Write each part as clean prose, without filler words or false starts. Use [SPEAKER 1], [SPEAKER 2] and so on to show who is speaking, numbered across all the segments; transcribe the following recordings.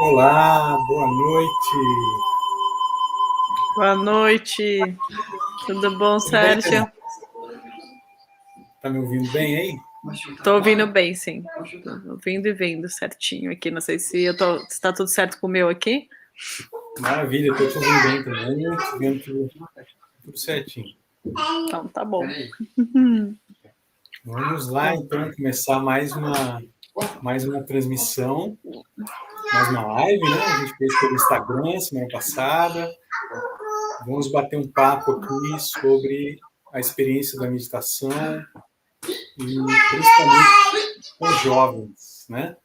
[SPEAKER 1] Olá, boa noite.
[SPEAKER 2] Boa noite. Tudo bom, Sérgio?
[SPEAKER 1] Tá me ouvindo bem aí?
[SPEAKER 2] Tô ouvindo bem, sim. Tô ouvindo e vendo certinho aqui. Não sei se se tá tudo certo com o meu aqui.
[SPEAKER 1] Maravilha, tô te ouvindo bem também, te vendo tudo certinho.
[SPEAKER 2] Então, tá bom.
[SPEAKER 1] Vamos lá, então, começar mais uma transmissão, mais uma live, né? A gente fez pelo Instagram semana passada. Vamos bater um papo aqui sobre a experiência da meditação e principalmente com os jovens, né?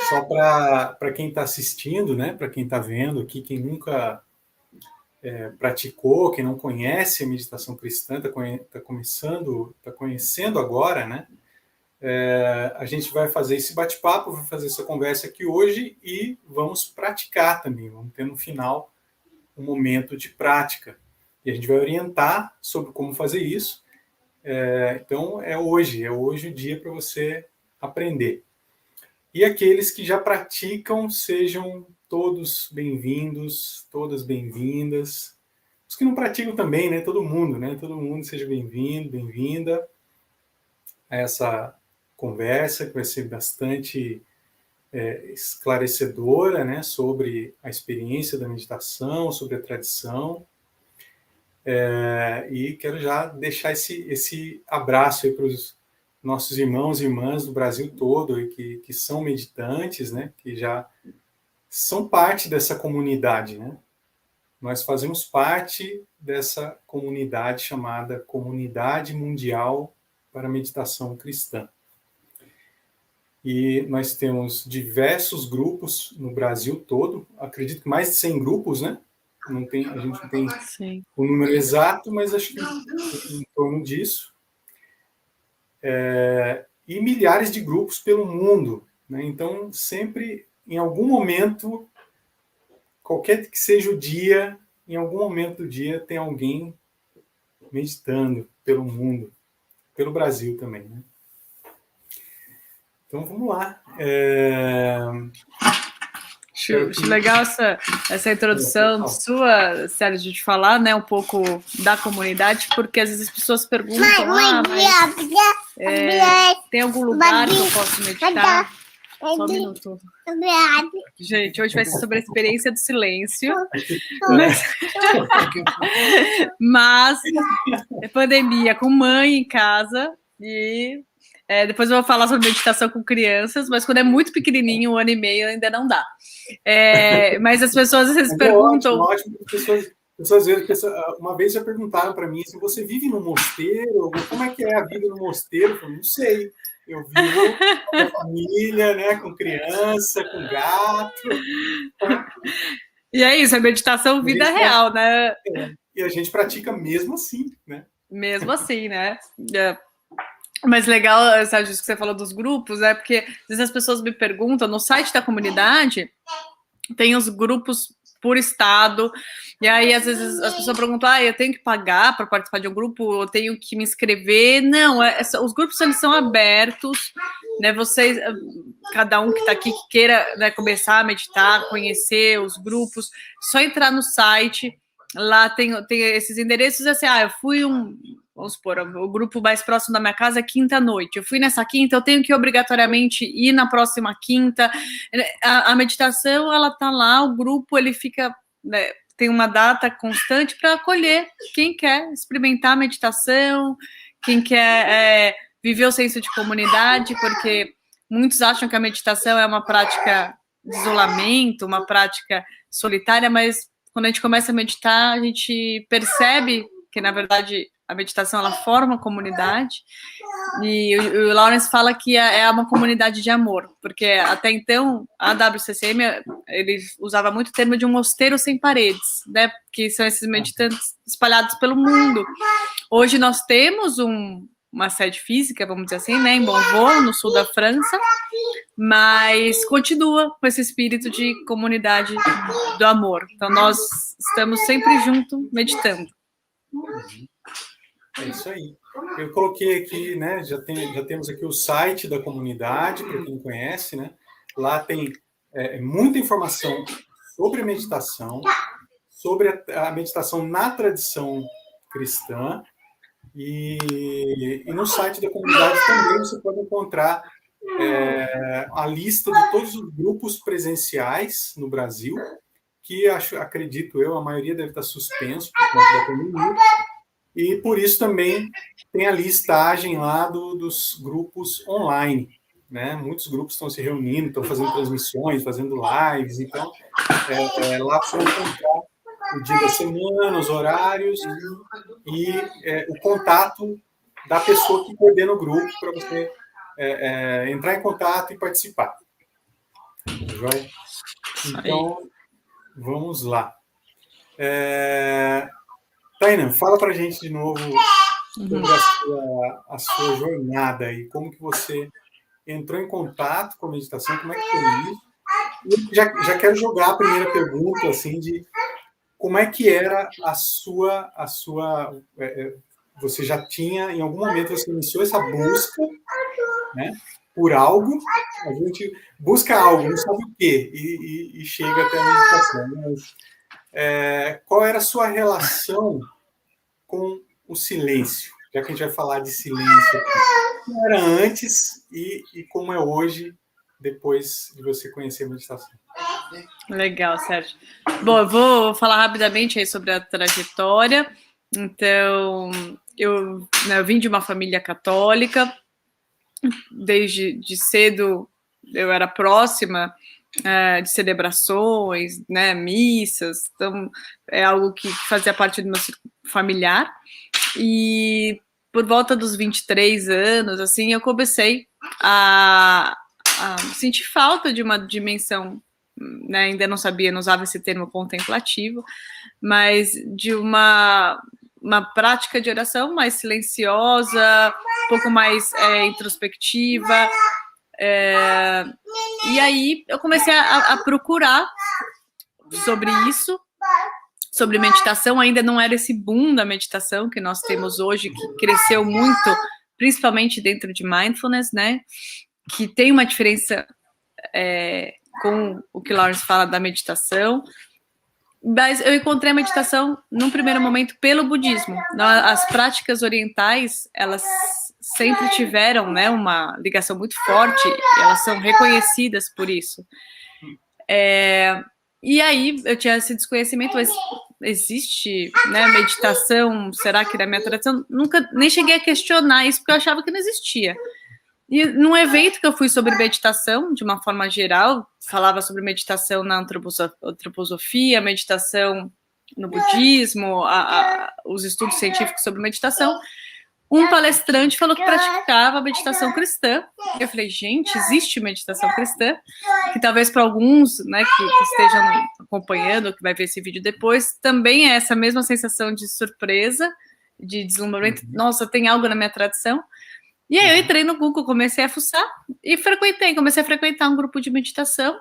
[SPEAKER 1] Só para quem está assistindo, né? Para quem está vendo aqui, quem nunca praticou, quem não conhece a meditação cristã, está conhecendo agora, né? A gente vai fazer esse bate-papo, vai fazer essa conversa aqui hoje e vamos praticar também. Vamos ter no final um momento de prática. E a gente vai orientar sobre como fazer isso. Então, é hoje o dia para você aprender. E aqueles que já praticam, sejam todos bem-vindos, todas bem-vindas. Os que não praticam também, né? Todo mundo, né? Todo mundo seja bem-vindo, bem-vinda a essa conversa que vai ser bastante esclarecedora, né? Sobre a experiência da meditação, sobre a tradição. E quero já deixar esse abraço aí para os nossos irmãos e irmãs do Brasil todo que são meditantes, né? Que já são parte dessa comunidade, né? Nós fazemos parte dessa comunidade chamada Comunidade Mundial para a Meditação Cristã. E nós temos diversos grupos no Brasil todo, acredito que mais de 100 grupos, né? A gente não tem o número exato, mas acho que em torno disso. E milhares de grupos pelo mundo, né? Então, sempre, em algum momento, qualquer que seja o dia, em algum momento do dia, tem alguém meditando pelo mundo, pelo Brasil também, né? Então, vamos lá.
[SPEAKER 2] Acho legal essa introdução sua, Sérgio, de falar, né, um pouco da comunidade, porque às vezes as pessoas perguntam, tem algum lugar que eu posso meditar? Só um minuto. Gente, hoje vai ser sobre a experiência do silêncio. Mas é pandemia, com mãe em casa, e Depois eu vou falar sobre meditação com crianças, mas quando é muito pequenininho, 1 ano e meio, ainda não dá. Mas as pessoas às vezes perguntam...
[SPEAKER 1] Ótimo. Pessoas, uma vez já perguntaram para mim assim, você vive no mosteiro? Como é que é a vida no mosteiro? Eu falei, não sei. Eu vivo com família, né, com criança, com gato.
[SPEAKER 2] E é isso, a meditação vida real, né?
[SPEAKER 1] E a gente pratica mesmo assim, né?
[SPEAKER 2] Mesmo assim, né? Mas legal, Sérgio, isso que você falou dos grupos, porque às vezes as pessoas me perguntam, no site da comunidade tem os grupos por estado, e aí às vezes as pessoas perguntam, eu tenho que pagar para participar de um grupo, eu tenho que me inscrever. Não, os grupos eles são abertos, né? Vocês, cada um que está aqui que queira, né, começar a meditar, conhecer os grupos, só entrar no site, lá tem esses endereços, assim, eu fui vamos supor, o grupo mais próximo da minha casa é quinta-noite. Eu fui nessa quinta, eu tenho que obrigatoriamente ir na próxima quinta. A meditação, ela tá lá, o grupo, ele fica, né, tem uma data constante para acolher quem quer experimentar a meditação, quem quer viver o senso de comunidade, porque muitos acham que a meditação é uma prática de isolamento, uma prática solitária, mas quando a gente começa a meditar, a gente percebe que, na verdade, a meditação, ela forma comunidade, e o Lawrence fala que é uma comunidade de amor, porque até então, a WCCM, ele usava muito o termo de um mosteiro sem paredes, né, que são esses meditantes espalhados pelo mundo. Hoje nós temos uma sede física, vamos dizer assim, né, em Bonvaux, no sul da França, mas continua com esse espírito de comunidade do amor. Então, nós estamos sempre juntos, meditando.
[SPEAKER 1] É isso aí. Eu coloquei aqui, né? Já temos aqui o site da comunidade, para quem não conhece, né? Lá tem muita informação sobre a meditação, sobre a meditação na tradição cristã, e no site da comunidade também você pode encontrar a lista de todos os grupos presenciais no Brasil, que acredito eu, a maioria deve estar suspenso por conta da pandemia. E por isso também tem a listagem lá dos grupos online, né? Muitos grupos estão se reunindo, estão fazendo transmissões, fazendo lives. Então, lá você vai encontrar o dia da semana, os horários e o contato da pessoa que coordena o grupo para você entrar em contato e participar. Joia? Então, vamos lá. Tainan, fala para a gente de novo sobre a sua jornada e como que você entrou em contato com a meditação, como é que foi isso? E já quero jogar a primeira pergunta, assim, de como é que era a sua você já tinha, em algum momento, você iniciou essa busca, né, por algo, a gente busca algo, não sabe o quê, e chega até a meditação, mas qual era a sua relação com o silêncio? Já que a gente vai falar de silêncio aqui. Como era antes e como é hoje, depois de você conhecer a meditação?
[SPEAKER 2] Legal, Sérgio. Bom, eu vou falar rapidamente aí sobre a trajetória. Então, eu vim de uma família católica, desde cedo eu era próxima de celebrações, né, missas, então é algo que fazia parte do meu círculo familiar, e por volta dos 23 anos, assim, eu comecei a sentir falta de uma dimensão, né, ainda não sabia, não usava esse termo contemplativo, mas de uma prática de oração mais silenciosa, um pouco mais introspectiva. E aí eu comecei a procurar sobre isso, sobre meditação. Ainda não era esse boom da meditação que nós temos hoje, que cresceu muito, principalmente dentro de mindfulness, né? Que tem uma diferença com o que Lawrence fala da meditação. Mas eu encontrei a meditação, num primeiro momento, pelo budismo. As práticas orientais, elas sempre tiveram, né, uma ligação muito forte, elas são reconhecidas por isso. E aí, eu tinha esse desconhecimento, mas existe, né, meditação, será que na minha tradição? Nunca, nem cheguei a questionar isso, porque eu achava que não existia. E num evento que eu fui sobre meditação, de uma forma geral, falava sobre meditação na antroposofia, meditação no budismo, os estudos científicos sobre meditação. Um palestrante falou que praticava meditação cristã. Eu falei, gente, existe meditação cristã? Que talvez para alguns, né, que estejam acompanhando, que vai ver esse vídeo depois, também é essa mesma sensação de surpresa, de deslumbramento. Nossa, tem algo na minha tradição. E aí eu entrei no Google, comecei a fuçar e comecei a frequentar um grupo de meditação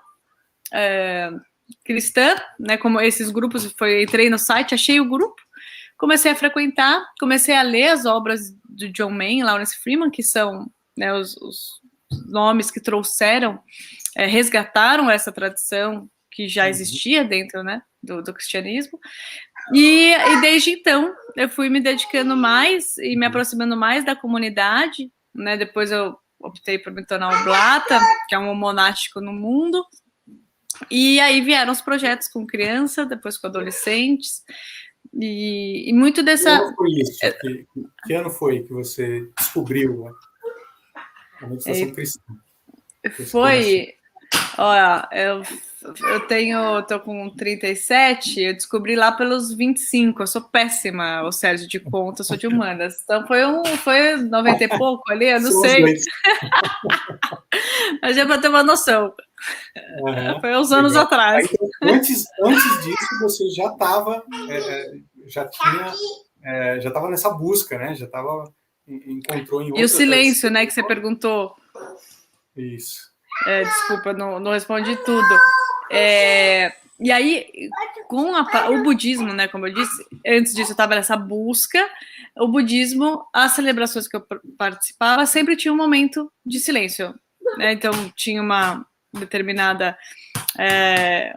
[SPEAKER 2] cristã, né, como esses grupos, entrei no site, achei o grupo, comecei a frequentar, comecei a ler as obras do John Main, Lawrence Freeman, que são, né, os nomes que trouxeram, resgataram essa tradição que já existia dentro, né, do cristianismo. E desde então eu fui me dedicando mais e me aproximando mais da comunidade, né? Depois eu optei por me tornar oblata, que é um monástico no mundo. E aí vieram os projetos com criança, depois com adolescentes. E muito dessa.
[SPEAKER 1] Que ano foi isso? Que ano foi que você descobriu a meditação cristã?
[SPEAKER 2] Foi. Olha, tô com 37, eu descobri lá pelos 25, eu sou péssima, o Sérgio, de conta, eu sou de humanas, então foi 90 e pouco ali, eu não sei, mas é para ter uma noção, foi uns anos atrás.
[SPEAKER 1] Aí, antes disso, você já estava, já estava nessa busca, né, encontrou em outra.
[SPEAKER 2] E o silêncio, né, que você perguntou.
[SPEAKER 1] Isso.
[SPEAKER 2] Desculpa, não respondi tudo. E aí, com o budismo, né, como eu disse, antes disso eu estava nessa busca, o budismo, as celebrações que eu participava, sempre tinha um momento de silêncio, né, então tinha uma determinada,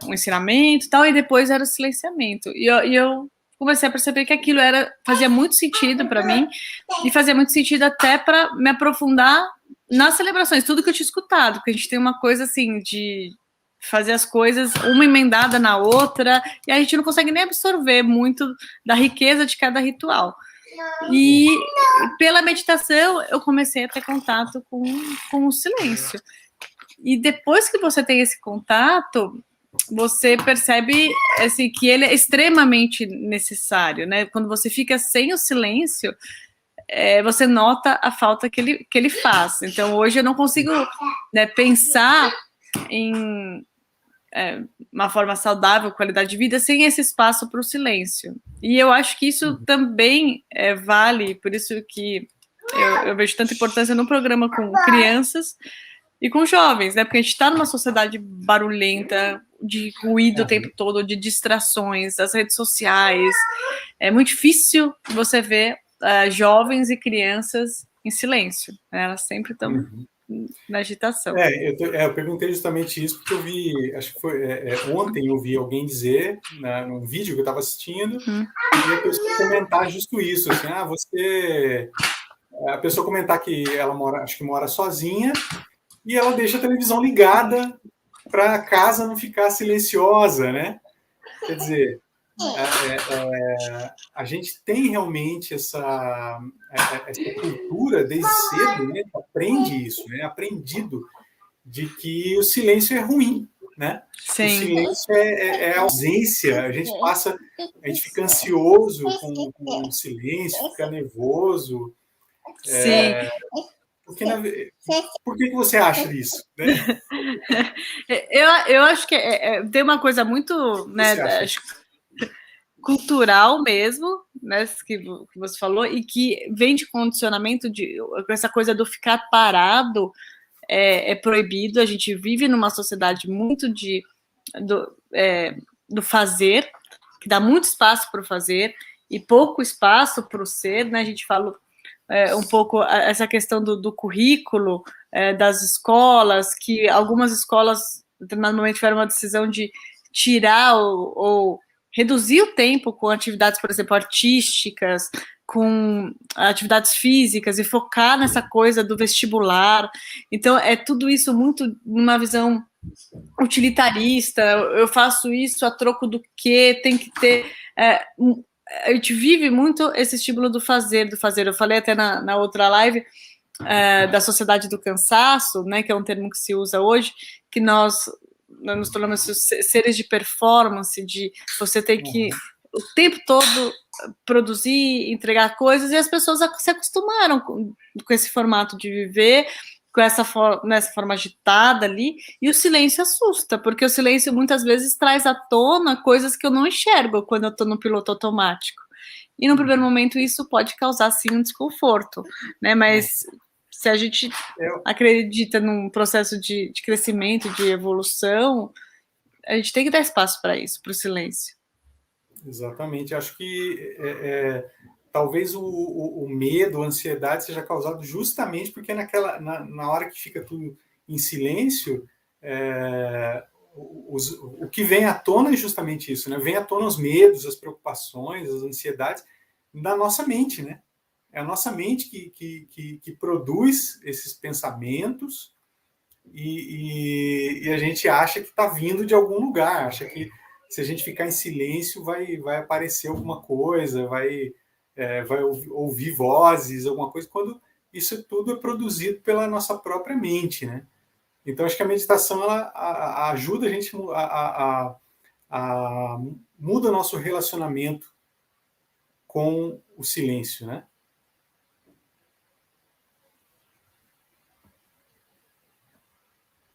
[SPEAKER 2] um ensinamento e tal, e depois era o silenciamento, e eu comecei a perceber que aquilo fazia muito sentido para mim, e fazia muito sentido até para me aprofundar nas celebrações, tudo que eu tinha escutado, porque a gente tem uma coisa assim de fazer as coisas uma emendada na outra, e a gente não consegue nem absorver muito da riqueza de cada ritual. E pela meditação eu comecei a ter contato com o silêncio. E depois que você tem esse contato, você percebe assim, que ele é extremamente necessário, né? Quando você fica sem o silêncio, você nota a falta que ele faz. Então, hoje eu não consigo, né, pensar em uma forma saudável, qualidade de vida, sem esse espaço para o silêncio. E eu acho que isso também vale, por isso que eu vejo tanta importância no programa com crianças e com jovens, né? Porque a gente está numa sociedade barulhenta, de ruído o tempo todo, de distrações, as redes sociais. É muito difícil você ver jovens e crianças em silêncio, né? Elas sempre estão na agitação.
[SPEAKER 1] Eu perguntei justamente isso porque eu vi, acho que foi ontem eu vi alguém dizer, num vídeo que eu estava assistindo, e a pessoa comentar justo isso, assim, a pessoa comentar que ela mora sozinha e ela deixa a televisão ligada para a casa não ficar silenciosa, né? Quer dizer, a gente tem realmente essa cultura desde cedo, né? Aprende isso, né? Aprendido de que o silêncio é ruim, né?
[SPEAKER 2] Sim.
[SPEAKER 1] O silêncio é ausência. A gente fica ansioso com o silêncio, fica nervoso.
[SPEAKER 2] Sim.
[SPEAKER 1] Por que você acha isso? Né?
[SPEAKER 2] Eu acho que tem uma coisa muito, né, cultural mesmo, né, que você falou, e que vem de condicionamento essa coisa do ficar parado é proibido. A gente vive numa sociedade muito do fazer, que dá muito espaço para o fazer e pouco espaço para o ser, né? A gente fala um pouco essa questão do currículo, das escolas, que algumas escolas, em determinado momento, tiveram uma decisão de tirar ou reduzir o tempo com atividades, por exemplo, artísticas, com atividades físicas e focar nessa coisa do vestibular. Então, tudo isso muito numa visão utilitarista. Eu faço isso a troco do quê? Tem que ter... a gente vive muito esse estímulo do fazer. Eu falei até na outra live da sociedade do cansaço, né, que é um termo que se usa hoje, que nós nos tornamos seres de performance, de você ter que o tempo todo produzir, entregar coisas, e as pessoas se acostumaram com esse formato de viver, com nessa forma agitada ali, e o silêncio assusta, porque o silêncio muitas vezes traz à tona coisas que eu não enxergo quando eu estou no piloto automático. E no primeiro momento isso pode causar, sim, um desconforto, né? Mas se a gente acredita num processo de crescimento, de evolução, a gente tem que dar espaço para isso, para o silêncio.
[SPEAKER 1] Exatamente. Acho que talvez o medo, a ansiedade seja causado justamente porque na hora que fica tudo em silêncio, o que vem à tona é justamente isso, né? Vem à tona os medos, as preocupações, as ansiedades da nossa mente, né? É a nossa mente que produz esses pensamentos e a gente acha que está vindo de algum lugar, acha que se a gente ficar em silêncio vai aparecer alguma coisa, vai ouvir vozes, alguma coisa, quando isso tudo é produzido pela nossa própria mente, né? Então, acho que a meditação ela ajuda a gente a muda o nosso relacionamento com o silêncio, né?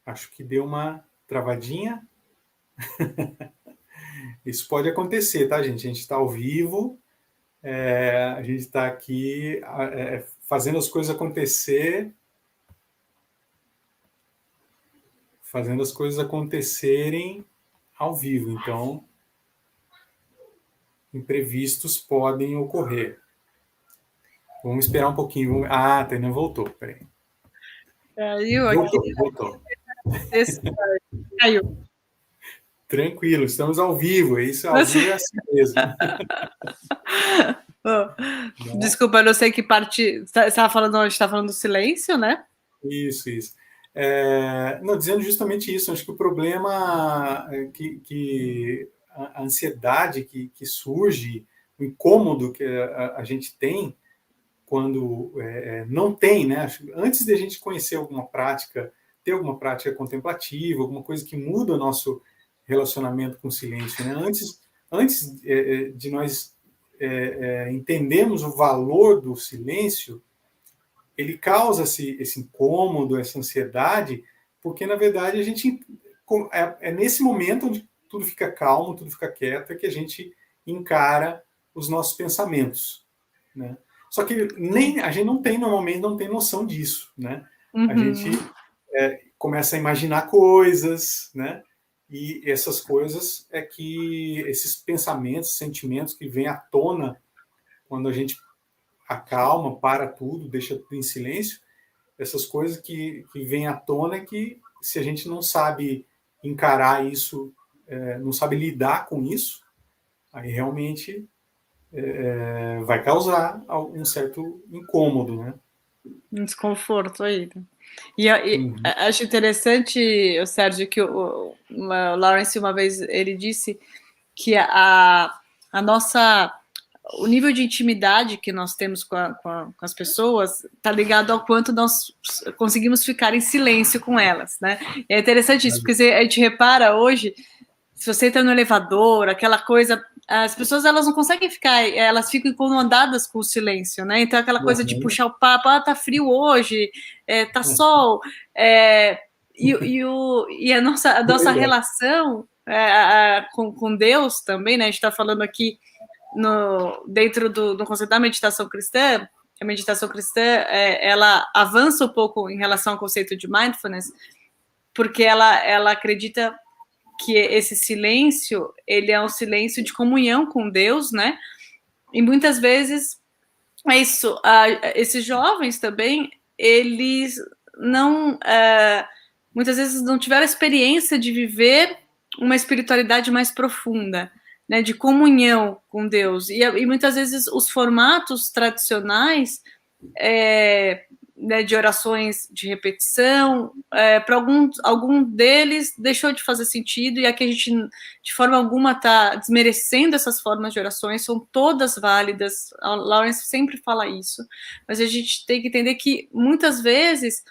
[SPEAKER 1] Acho que deu uma travadinha. Isso pode acontecer, tá, gente? A gente está ao vivo, a gente está aqui fazendo as coisas acontecerem ao vivo. Então, imprevistos podem ocorrer. Vamos esperar um pouquinho. Ah, a Tânia voltou. Peraí.
[SPEAKER 2] Caiu
[SPEAKER 1] aqui. Voltou.
[SPEAKER 2] Caiu.
[SPEAKER 1] Tranquilo, estamos ao vivo. Isso ao vivo é assim mesmo.
[SPEAKER 2] Desculpa, eu não sei que parte. Você estava falando, a gente está falando do silêncio, né?
[SPEAKER 1] Isso. Não, dizendo justamente isso, acho que o problema é que a ansiedade que surge, o incômodo que a gente tem quando não tem, né? Antes de a gente conhecer alguma prática, ter alguma prática contemplativa, alguma coisa que muda o nosso relacionamento com o silêncio, né? Antes de nós entendermos o valor do silêncio, ele causa esse incômodo, essa ansiedade, porque, na verdade, a gente nesse momento onde tudo fica calmo, tudo fica quieto, é que a gente encara os nossos pensamentos, né? Só que a gente normalmente não tem noção disso, né?
[SPEAKER 2] Uhum.
[SPEAKER 1] A gente começa a imaginar coisas, né? E essas coisas esses pensamentos, sentimentos que vêm à tona quando a gente acalma, para tudo, deixa tudo em silêncio, essas coisas que vêm à tona que se a gente não sabe encarar isso, não sabe lidar com isso, aí realmente vai causar um certo incômodo, né?
[SPEAKER 2] Um desconforto aí. E acho interessante, Sérgio, que o Lawrence uma vez ele disse que o nível de intimidade que nós temos com as pessoas está ligado ao quanto nós conseguimos ficar em silêncio com elas, né? E é interessante isso, porque a gente repara hoje, se você entra no elevador, aquela coisa, as pessoas elas não conseguem ficar, elas ficam incomodadas com o silêncio, né? Então aquela coisa de puxar o papo, tá frio hoje, tá sol, e a nossa relação com Deus também, né? A gente está falando aqui dentro do conceito da meditação cristã. A meditação cristã ela avança um pouco em relação ao conceito de mindfulness, porque ela acredita que esse silêncio, ele é um silêncio de comunhão com Deus, né? E muitas vezes é isso. Esses jovens também, eles não muitas vezes não tiveram a experiência de viver uma espiritualidade mais profunda, né, de comunhão com Deus. E muitas vezes os formatos tradicionais né, de orações de repetição, para algum deles deixou de fazer sentido, e aqui a gente, de forma alguma, está desmerecendo essas formas de orações, são todas válidas, a Lawrence sempre fala isso, mas a gente tem que entender que, muitas vezes,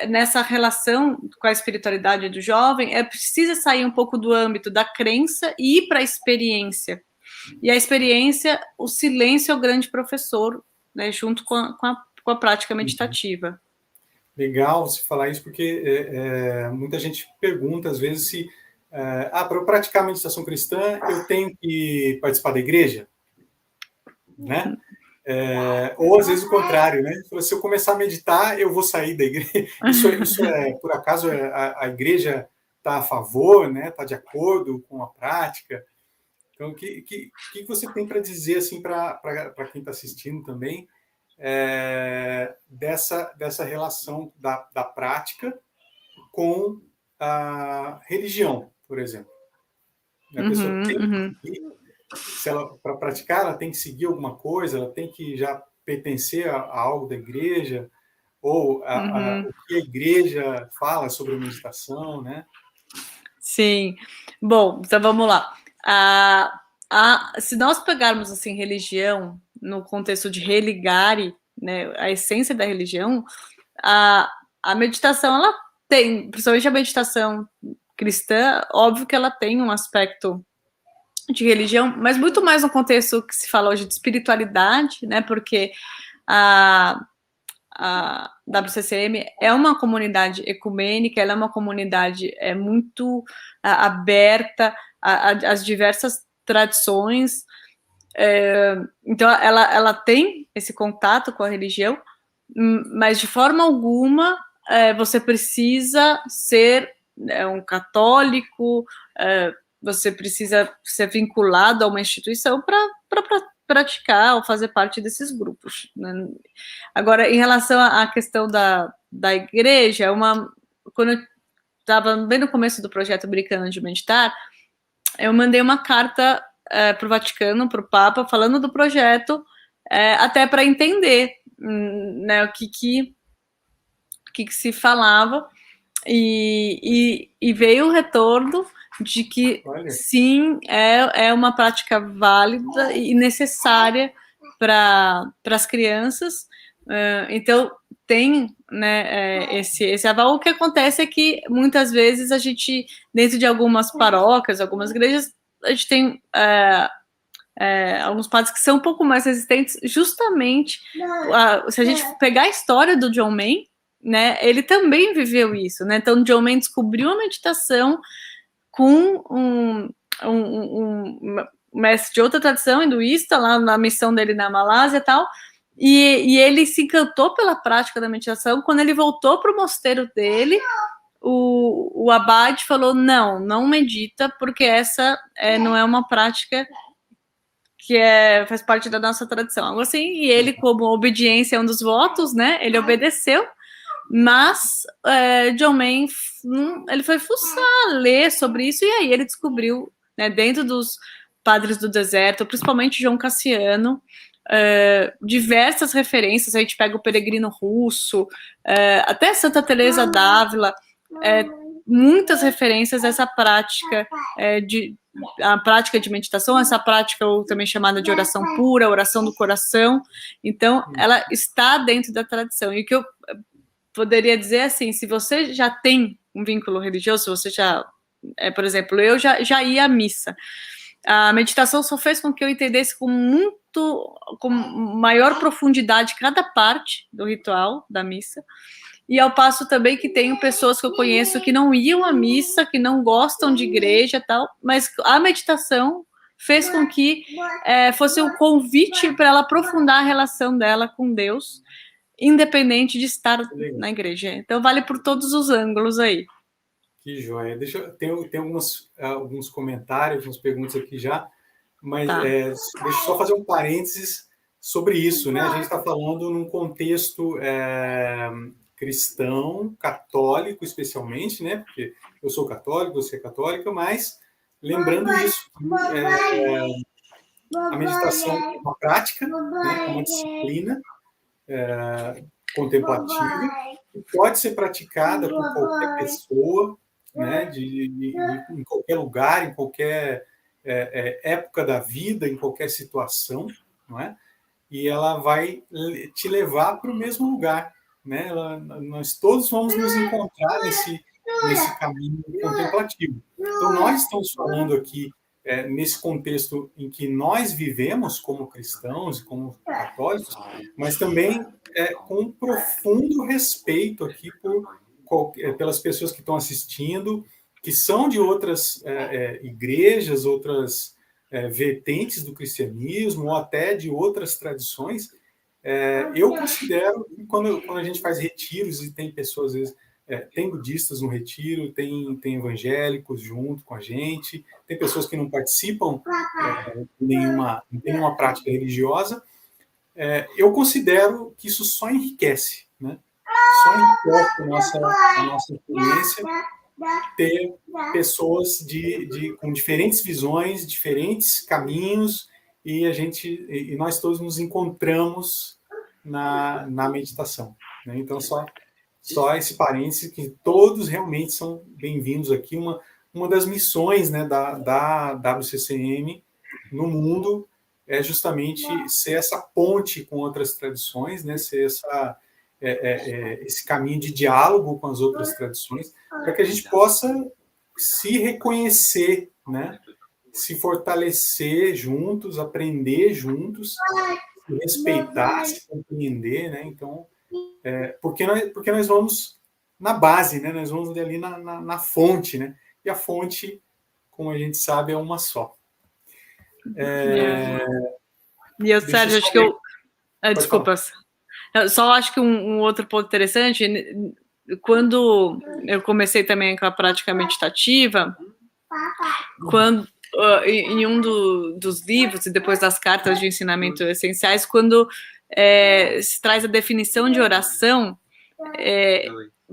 [SPEAKER 2] nessa relação com a espiritualidade do jovem, precisa sair um pouco do âmbito da crença e ir para a experiência. E a experiência, o silêncio é o grande professor, né, junto com a prática meditativa.
[SPEAKER 1] Legal você falar isso, porque muita gente pergunta, às vezes, se para eu praticar meditação cristã, eu tenho que participar da igreja? Né? Ou às vezes o contrário, né? Se eu começar a meditar, eu vou sair da igreja. Isso por acaso, a igreja está a favor, né? Está de acordo com a prática? Então, o que você tem para dizer assim para quem está assistindo também dessa relação da prática com a religião, por exemplo? A pessoa tem que, para praticar, ela tem que seguir alguma coisa, ela tem que já pertencer a algo da igreja, ou o que a igreja fala sobre a meditação, né?
[SPEAKER 2] Sim. Bom, então vamos lá. Se nós pegarmos assim religião no contexto de religare, né, a essência da religião, a meditação, ela tem, principalmente a meditação cristã, óbvio que ela tem um aspecto de religião, mas muito mais no contexto que se fala hoje de espiritualidade, né, porque a WCCM é uma comunidade ecumênica, ela é uma comunidade muito aberta às diversas tradições, então ela tem esse contato com a religião, mas de forma alguma você precisa ser um católico, você precisa ser vinculado a uma instituição para praticar ou fazer parte desses grupos, né? Agora, em relação à questão da igreja, quando eu estava bem no começo do projeto Brincando de Meditar, eu mandei uma carta para o Vaticano, para o Papa, falando do projeto, até para entender, né, o que se falava, e veio o retorno de que sim, é uma prática válida e necessária para as crianças. Então tem, né, esse aval. O que acontece é que muitas vezes a gente, dentro de algumas paróquias, algumas igrejas, a gente tem alguns padres que são um pouco mais resistentes, justamente se a gente pegar a história do John Main, né, ele também viveu isso, né? Então John Main descobriu a meditação com um mestre de outra tradição hinduísta, lá na missão dele na Malásia e tal, e ele se encantou pela prática da meditação. Quando ele voltou para o mosteiro dele, o abade falou, não medita, porque essa não é uma prática que faz parte da nossa tradição, algo assim, e ele, como obediência é um dos votos, né, ele obedeceu, mas John Main, ele foi fuçar, ler sobre isso, e aí ele descobriu, né, dentro dos padres do deserto, principalmente João Cassiano, diversas referências. A gente pega o Peregrino Russo, até Santa Teresa d'Ávila, muitas referências a essa prática a prática de meditação, essa prática também chamada de oração pura, oração do coração. Então, ela está dentro da tradição. E o que eu poderia dizer assim, se você já tem um vínculo religioso, se você já, por exemplo, eu já ia à missa, a meditação só fez com que eu entendesse com maior profundidade cada parte do ritual da missa, e ao passo também que tenho pessoas que eu conheço que não iam à missa, que não gostam de igreja e tal, mas a meditação fez com que fosse um convite para ela aprofundar a relação dela com Deus, independente de estar na igreja. Então vale por todos os ângulos aí.
[SPEAKER 1] Que joia. Tem alguns comentários, algumas perguntas aqui já, mas deixa eu só fazer um parênteses sobre isso, né? A gente está falando num contexto cristão, católico especialmente, né? Porque eu sou católico, você é católica, mas lembrando isso, a meditação é uma prática, né? É uma disciplina, contemplativa, que pode ser praticada por qualquer pessoa, né, em qualquer lugar, em qualquer época da vida, em qualquer situação, não é? E ela vai te levar para o mesmo lugar, né? Nós todos vamos nos encontrar nesse caminho contemplativo. Então, nós estamos falando aqui nesse contexto em que nós vivemos como cristãos e como católicos, mas também com um profundo respeito aqui pelas pessoas que estão assistindo, que são de outras igrejas, outras vertentes do cristianismo, ou até de outras tradições. Eu considero que quando a gente faz retiros e tem pessoas, às vezes, tem budistas no retiro, tem evangélicos junto com a gente, tem pessoas que não participam de nenhuma prática religiosa, eu considero que isso só enriquece, né? Só enriquece a nossa experiência ter pessoas com diferentes visões, diferentes caminhos, e nós todos nos encontramos na meditação, né? Então, só esse parênteses, que todos realmente são bem-vindos aqui. Uma das missões, né, da WCCM no mundo é justamente ser essa ponte com outras tradições, né, ser esse caminho de diálogo com as outras tradições, para que a gente possa se reconhecer, né, se fortalecer juntos, aprender juntos, se respeitar, se compreender, né? Então, porque nós vamos na base, né? Nós vamos ali na fonte, né? E a fonte, como a gente sabe, é uma só.
[SPEAKER 2] E eu, Sérgio, acho que eu... Desculpa. Eu só acho que um outro ponto interessante, quando eu comecei também com a prática meditativa, quando em um dos livros e depois das cartas de ensinamento essenciais, quando se traz a definição de oração,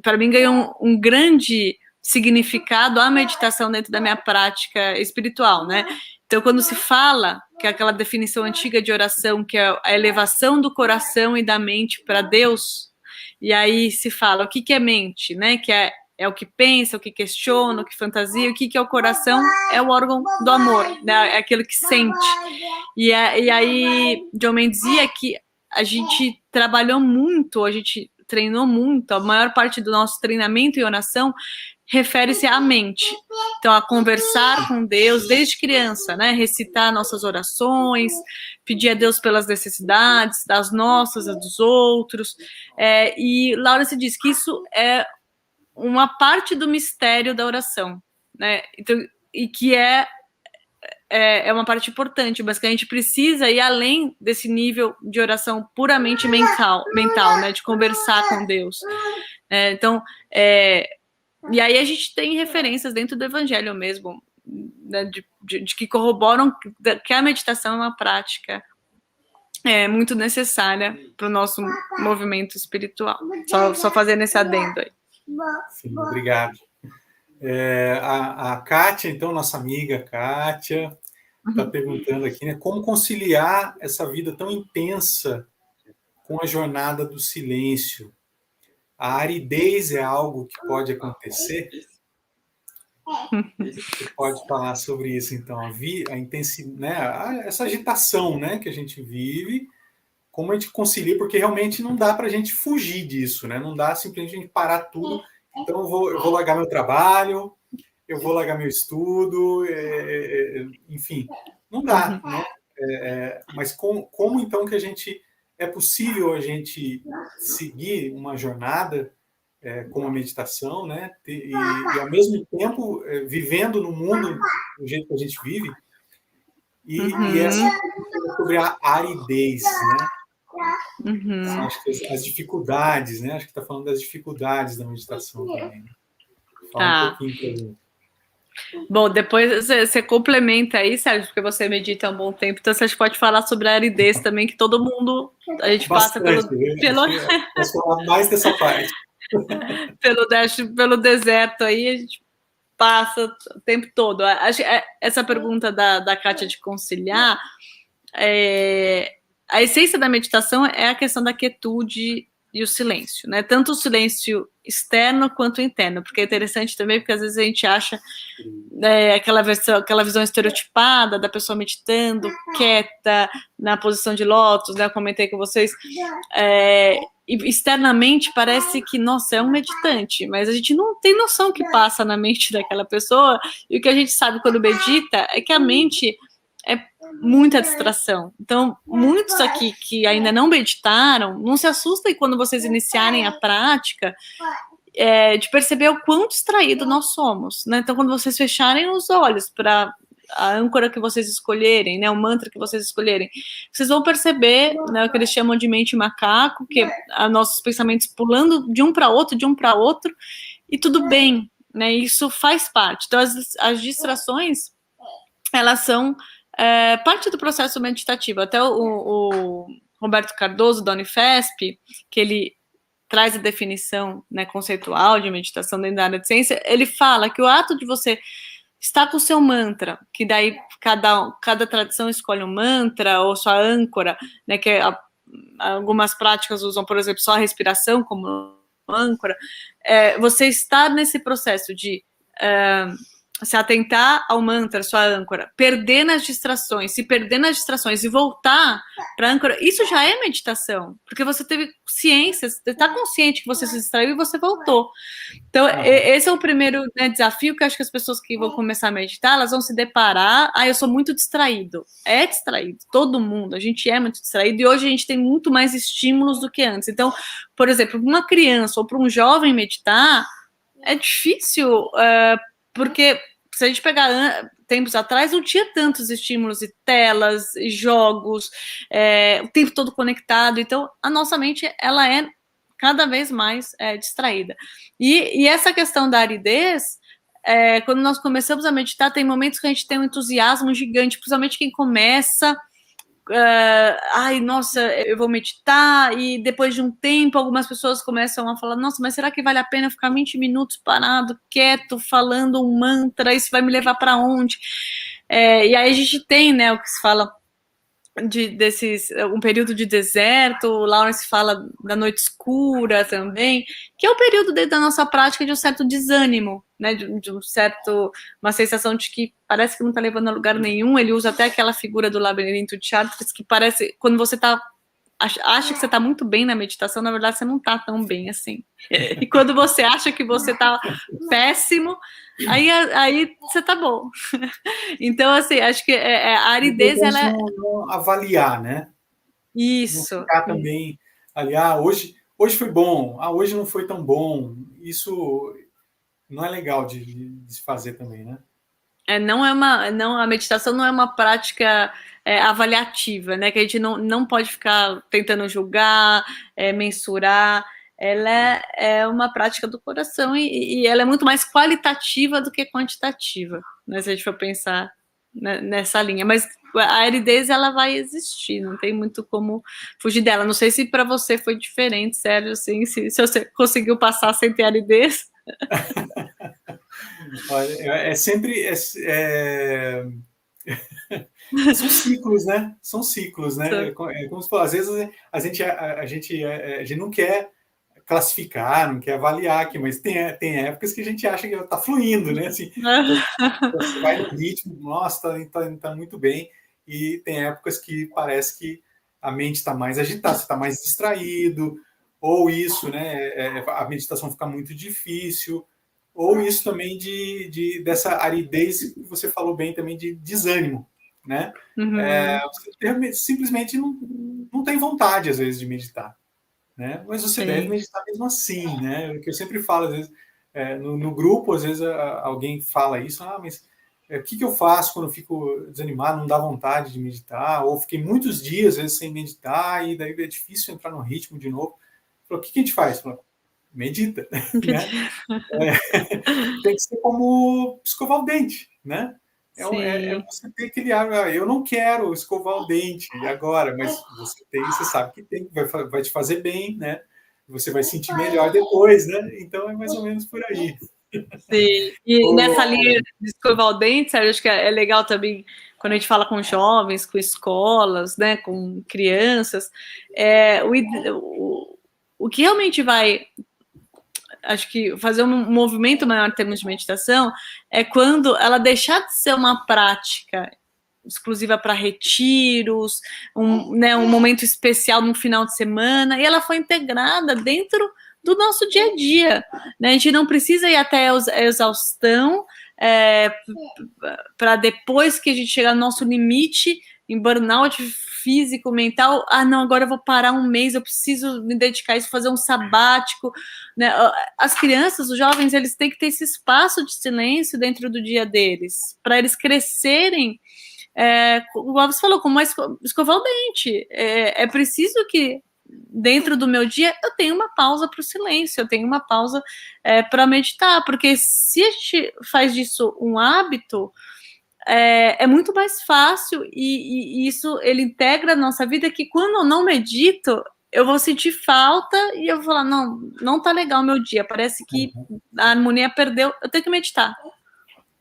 [SPEAKER 2] para mim ganhou um grande significado a meditação dentro da minha prática espiritual, né? Então, quando se fala que é aquela definição antiga de oração, que é a elevação do coração e da mente para Deus, e aí se fala o que é mente, né? Que é o que pensa, o que questiona, o que fantasia, o que é o coração, é o órgão do amor, né? É aquilo que sente. E aí, John Main dizia que a gente trabalhou muito, a gente treinou muito, a maior parte do nosso treinamento em oração refere-se à mente. Então, a conversar com Deus desde criança, né? Recitar nossas orações, pedir a Deus pelas necessidades, das nossas, as dos outros. E Laura se diz que isso é uma parte do mistério da oração, né? Então, e que é uma parte importante, mas que a gente precisa ir além desse nível de oração puramente mental, né? De conversar com Deus. Então, e aí a gente tem referências dentro do Evangelho mesmo, né, de que corroboram que a meditação é uma prática muito necessária para o nosso movimento espiritual. Só fazendo esse adendo aí.
[SPEAKER 1] Sim, obrigado. A Kátia, então, nossa amiga Kátia, está perguntando aqui, né, como conciliar essa vida tão intensa com a jornada do silêncio? A aridez é algo que pode acontecer? Você pode falar sobre isso, então, a intensidade, né, essa agitação, né, que a gente vive, como a gente concilia, porque realmente não dá para a gente fugir disso, né? Não dá simplesmente a gente parar tudo. Então, eu vou largar meu trabalho, eu vou largar meu estudo, enfim, não dá, né? Mas como então que é possível a gente seguir uma jornada como a meditação, né? E ao mesmo tempo vivendo no mundo do jeito que a gente vive, e essa sobre a aridez, né? Acho que as dificuldades, né? Acho que está falando das dificuldades da meditação também. Fala um pouquinho para mim.
[SPEAKER 2] Bom, depois você complementa aí, Sérgio, porque você medita há um bom tempo, então você pode falar sobre a aridez também, que todo mundo, a gente passa pelo
[SPEAKER 1] posso falar mais dessa parte.
[SPEAKER 2] pelo deserto aí, a gente passa o tempo todo. Essa pergunta da Kátia de conciliar, a essência da meditação é a questão da quietude e o silêncio, né? Tanto o silêncio externo quanto interno, porque é interessante também, porque às vezes a gente acha aquela visão estereotipada da pessoa meditando, quieta, na posição de lótus, né? Eu comentei com vocês, e externamente parece que, nossa, é um meditante, mas a gente não tem noção que passa na mente daquela pessoa, e o que a gente sabe quando medita é que a mente é muita distração. Então, muitos aqui que ainda não meditaram, não se assustem quando vocês iniciarem a prática, de perceber o quão distraído nós somos, né? Então, quando vocês fecharem os olhos para a âncora que vocês escolherem, né, o mantra que vocês escolherem, vocês vão perceber, né, o que eles chamam de mente macaco, que é nossos pensamentos pulando de um para outro, e tudo bem, né? Isso faz parte. Então, as distrações, elas são parte do processo meditativo. Até o Roberto Cardoso, da Unifesp, que ele traz a definição, né, conceitual de meditação dentro da área de ciência, ele fala que o ato de você estar com o seu mantra, que daí cada tradição escolhe um mantra ou sua âncora, né, que algumas práticas usam, por exemplo, só a respiração como âncora, você estar nesse processo de se atentar ao mantra, sua âncora, perder nas distrações, se perder nas distrações e voltar para a âncora, isso já é meditação, porque você teve ciência, você está consciente que você se distraiu e você voltou. Então, esse é o primeiro, né, desafio que eu acho que as pessoas que vão começar a meditar, elas vão se deparar, eu sou muito distraído. É distraído, todo mundo, a gente é muito distraído, e hoje a gente tem muito mais estímulos do que antes. Então, por exemplo, para uma criança ou para um jovem meditar, é difícil, porque se a gente pegar tempos atrás, não tinha tantos estímulos e telas, e jogos, o tempo todo conectado. Então, a nossa mente, ela é cada vez mais distraída. E essa questão da aridez, quando nós começamos a meditar, tem momentos que a gente tem um entusiasmo gigante, principalmente quem começa... ai, nossa, eu vou meditar, e depois de um tempo algumas pessoas começam a falar, nossa, mas será que vale a pena ficar 20 minutos parado, quieto, falando um mantra, isso vai me levar para onde? E aí a gente tem, né, o que se fala um período de deserto, o Lawrence fala da noite escura também, que é o período dentro da nossa prática de um certo desânimo, né, de um certo, uma sensação de que parece que não está levando a lugar nenhum. Ele usa até aquela figura do labirinto de Chartres, que parece, quando você acha que você está muito bem na meditação, na verdade você não está tão bem assim. E quando você acha que você está péssimo, aí você está bom. Então, assim, acho que a aridez, ela é...
[SPEAKER 1] Não avaliar, né?
[SPEAKER 2] Isso.
[SPEAKER 1] Não ficar também ali, hoje foi bom, hoje não foi tão bom. Isso não é legal de se fazer também, né?
[SPEAKER 2] A meditação não é uma prática avaliativa, né? Que a gente não pode ficar tentando julgar, mensurar. Ela é uma prática do coração e ela é muito mais qualitativa do que quantitativa, né? Se a gente for pensar nessa linha. Mas a aridez, ela vai existir, não tem muito como fugir dela. Não sei se para você foi diferente, Sérgio, assim, se você conseguiu passar sem ter aridez.
[SPEAKER 1] Olha, sempre são ciclos, né? São ciclos, né? Como você falou, às vezes a gente não quer classificar, não quer avaliar aqui, mas tem épocas que a gente acha que está fluindo, né? Assim, você vai no ritmo, nossa, tá muito bem, e tem épocas que parece que a mente está mais agitada, você está mais distraído, ou isso, né? A meditação fica muito difícil, ou isso também dessa aridez que você falou bem também, de desânimo, né? Você simplesmente não tem vontade, às vezes, de meditar, né? Mas você deve meditar mesmo assim, né? O que eu sempre falo, às vezes, no grupo, às vezes alguém fala isso, mas o que eu faço quando eu fico desanimado, não dá vontade de meditar, ou fiquei muitos dias, às vezes, sem meditar, e daí é difícil entrar no ritmo de novo. O que a gente faz? Medita, né? Tem que ser como escovar o dente, né? Você ter aquele eu não quero escovar o dente agora, mas você sabe que vai te fazer bem, né? Você vai sentir melhor depois, né? Então é mais ou menos por aí.
[SPEAKER 2] Sim, e nessa linha de escovar o dente, Sérgio, acho que é legal também quando a gente fala com jovens, com escolas, né, com crianças, o que realmente vai, acho que fazer um movimento maior em termos de meditação é quando ela deixar de ser uma prática exclusiva para retiros, um momento especial no final de semana, e ela foi integrada dentro do nosso dia a dia. Né? A gente não precisa ir até a exaustão para depois que a gente chegar no nosso limite, em burnout físico, mental, não, agora eu vou parar um mês, eu preciso me dedicar a isso, fazer um sabático. Né? As crianças, os jovens, eles têm que ter esse espaço de silêncio dentro do dia deles, para eles crescerem igual você falou, como escovar o dente. É preciso que dentro do meu dia eu tenha uma pausa para o silêncio, eu tenho uma pausa para meditar, porque se a gente faz disso um hábito, é muito mais fácil e isso ele integra a nossa vida, que quando eu não medito, eu vou sentir falta e eu vou falar, não tá legal o meu dia, parece que a harmonia perdeu, eu tenho que meditar.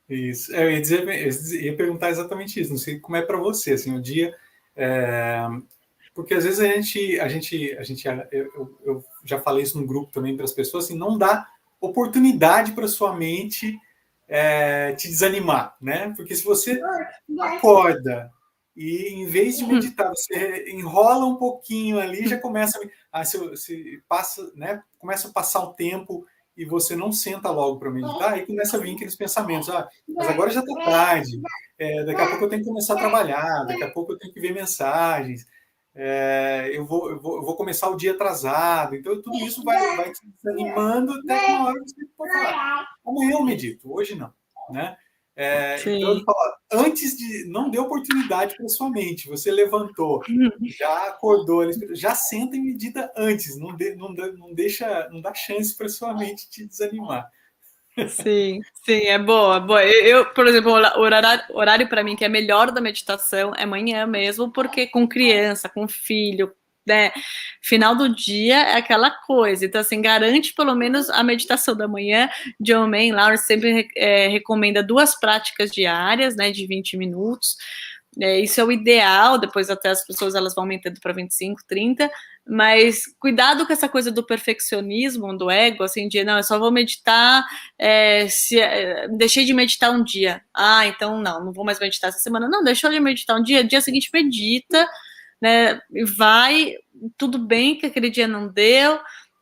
[SPEAKER 1] Isso, eu ia perguntar exatamente isso, não sei como é para você, assim, o dia, porque às vezes eu já falei isso no grupo também para as pessoas, assim, não dá oportunidade para sua mente te desanimar, né? Porque se você acorda e em vez de meditar, você enrola um pouquinho ali, já começa se passa, né? Começa a passar o tempo e você não senta logo para meditar, aí começa a vir aqueles pensamentos, mas agora já está tarde, daqui a pouco eu tenho que começar a trabalhar, daqui a pouco eu tenho que ver mensagens, eu vou começar o dia atrasado, então tudo isso vai te desanimando até que uma hora você pode falar, amanhã eu medito, hoje não, né? Então, eu falo, antes de... Não dê oportunidade para sua mente. Você levantou, já acordou, já senta e medita antes. Não dá chance para sua mente te desanimar.
[SPEAKER 2] Sim, é boa. Eu, por exemplo, o horário para mim que é melhor da meditação é manhã mesmo, porque com criança, com filho, né? Final do dia é aquela coisa. Então, assim, garante pelo menos a meditação da manhã. John Mayer sempre recomenda 2 práticas diárias, né, de 20 minutos. Isso é o ideal, depois até as pessoas elas vão aumentando para 25, 30, mas cuidado com essa coisa do perfeccionismo, do ego, assim, de não, eu só vou meditar deixei de meditar um dia. Então não vou mais meditar essa semana. Não, deixou de meditar um dia seguinte medita, né, vai, tudo bem que aquele dia não deu,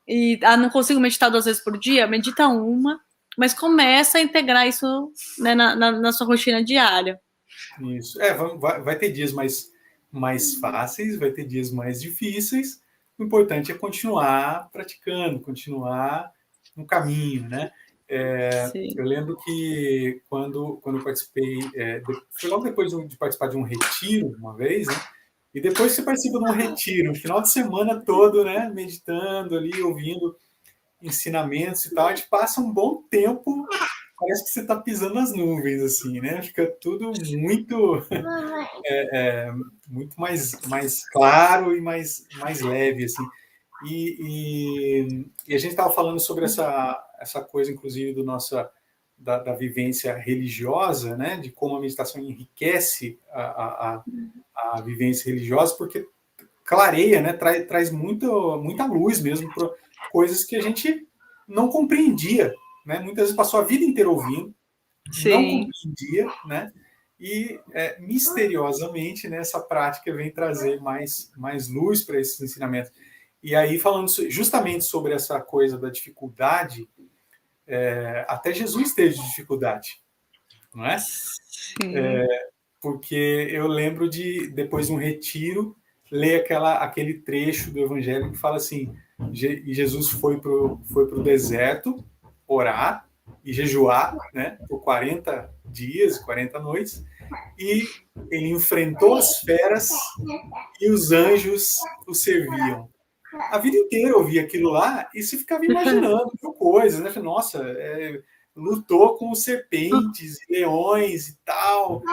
[SPEAKER 2] e não consigo meditar 2 vezes por dia, medita uma, mas começa a integrar isso, né, na sua rotina diária.
[SPEAKER 1] Isso. Vai ter dias mais fáceis, vai ter dias mais difíceis. O importante é continuar praticando, continuar no caminho, né? Eu lembro que quando eu participei, foi logo depois de participar de um retiro, uma vez, né? E depois você participa de um retiro, um final de semana todo, né? Meditando ali, ouvindo ensinamentos e tal, a gente passa um bom tempo, parece que você está pisando nas nuvens, assim, né? Fica tudo muito mais claro e mais leve, assim. E a gente estava falando sobre essa coisa, inclusive, da vivência religiosa, né? De como a meditação enriquece a vivência religiosa, porque clareia, né? Traz muita luz mesmo para coisas que a gente não compreendia, né? Muitas vezes passou a vida inteira ouvindo, não compreendia, né? E misteriosamente, né, essa prática vem trazer mais luz para esses ensinamentos. E aí, falando justamente sobre essa coisa da dificuldade, até Jesus teve dificuldade, não é? Porque eu lembro depois de um retiro, ler aquele trecho do Evangelho que fala assim, Jesus foi pro deserto orar e jejuar, né, por 40 dias, 40 noites, e ele enfrentou as feras e os anjos o serviam. A vida inteira eu via aquilo lá e se ficava imaginando coisas, né? Nossa, lutou com serpentes, leões e tal.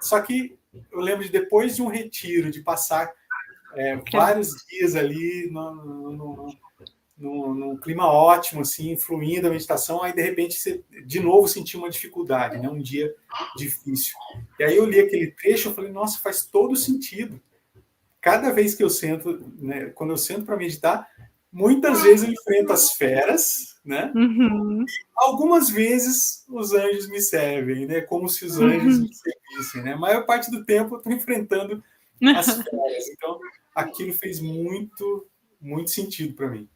[SPEAKER 1] Só que eu lembro de depois de um retiro, de passar vários dias ali num clima ótimo, assim, fluindo a meditação, aí de repente você de novo sentiu uma dificuldade, né? Um dia difícil. E aí eu li aquele trecho, eu falei, nossa, faz todo sentido. Cada vez que eu sento, né, quando eu sento para meditar, muitas vezes eu enfrento as feras, né?
[SPEAKER 2] Uhum.
[SPEAKER 1] Algumas vezes os anjos me servem, né? Como se os anjos me servissem, né? A maior parte do tempo eu estou enfrentando as feras. Então, aquilo fez muito, muito sentido para mim,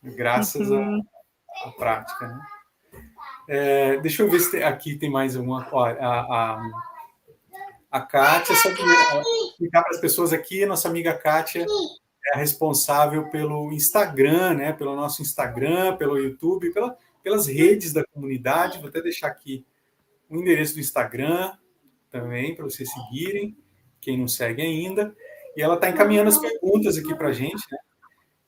[SPEAKER 1] graças à prática, né? Deixa eu ver se aqui tem mais uma. Ó, a Kátia, só explicar para as pessoas aqui, nossa amiga Kátia é a responsável pelo Instagram, né? Pelo nosso Instagram, pelo YouTube, pelas redes da comunidade. Vou até deixar aqui o endereço do Instagram também, para vocês seguirem, quem não segue ainda. E ela está encaminhando as perguntas aqui para a gente, né?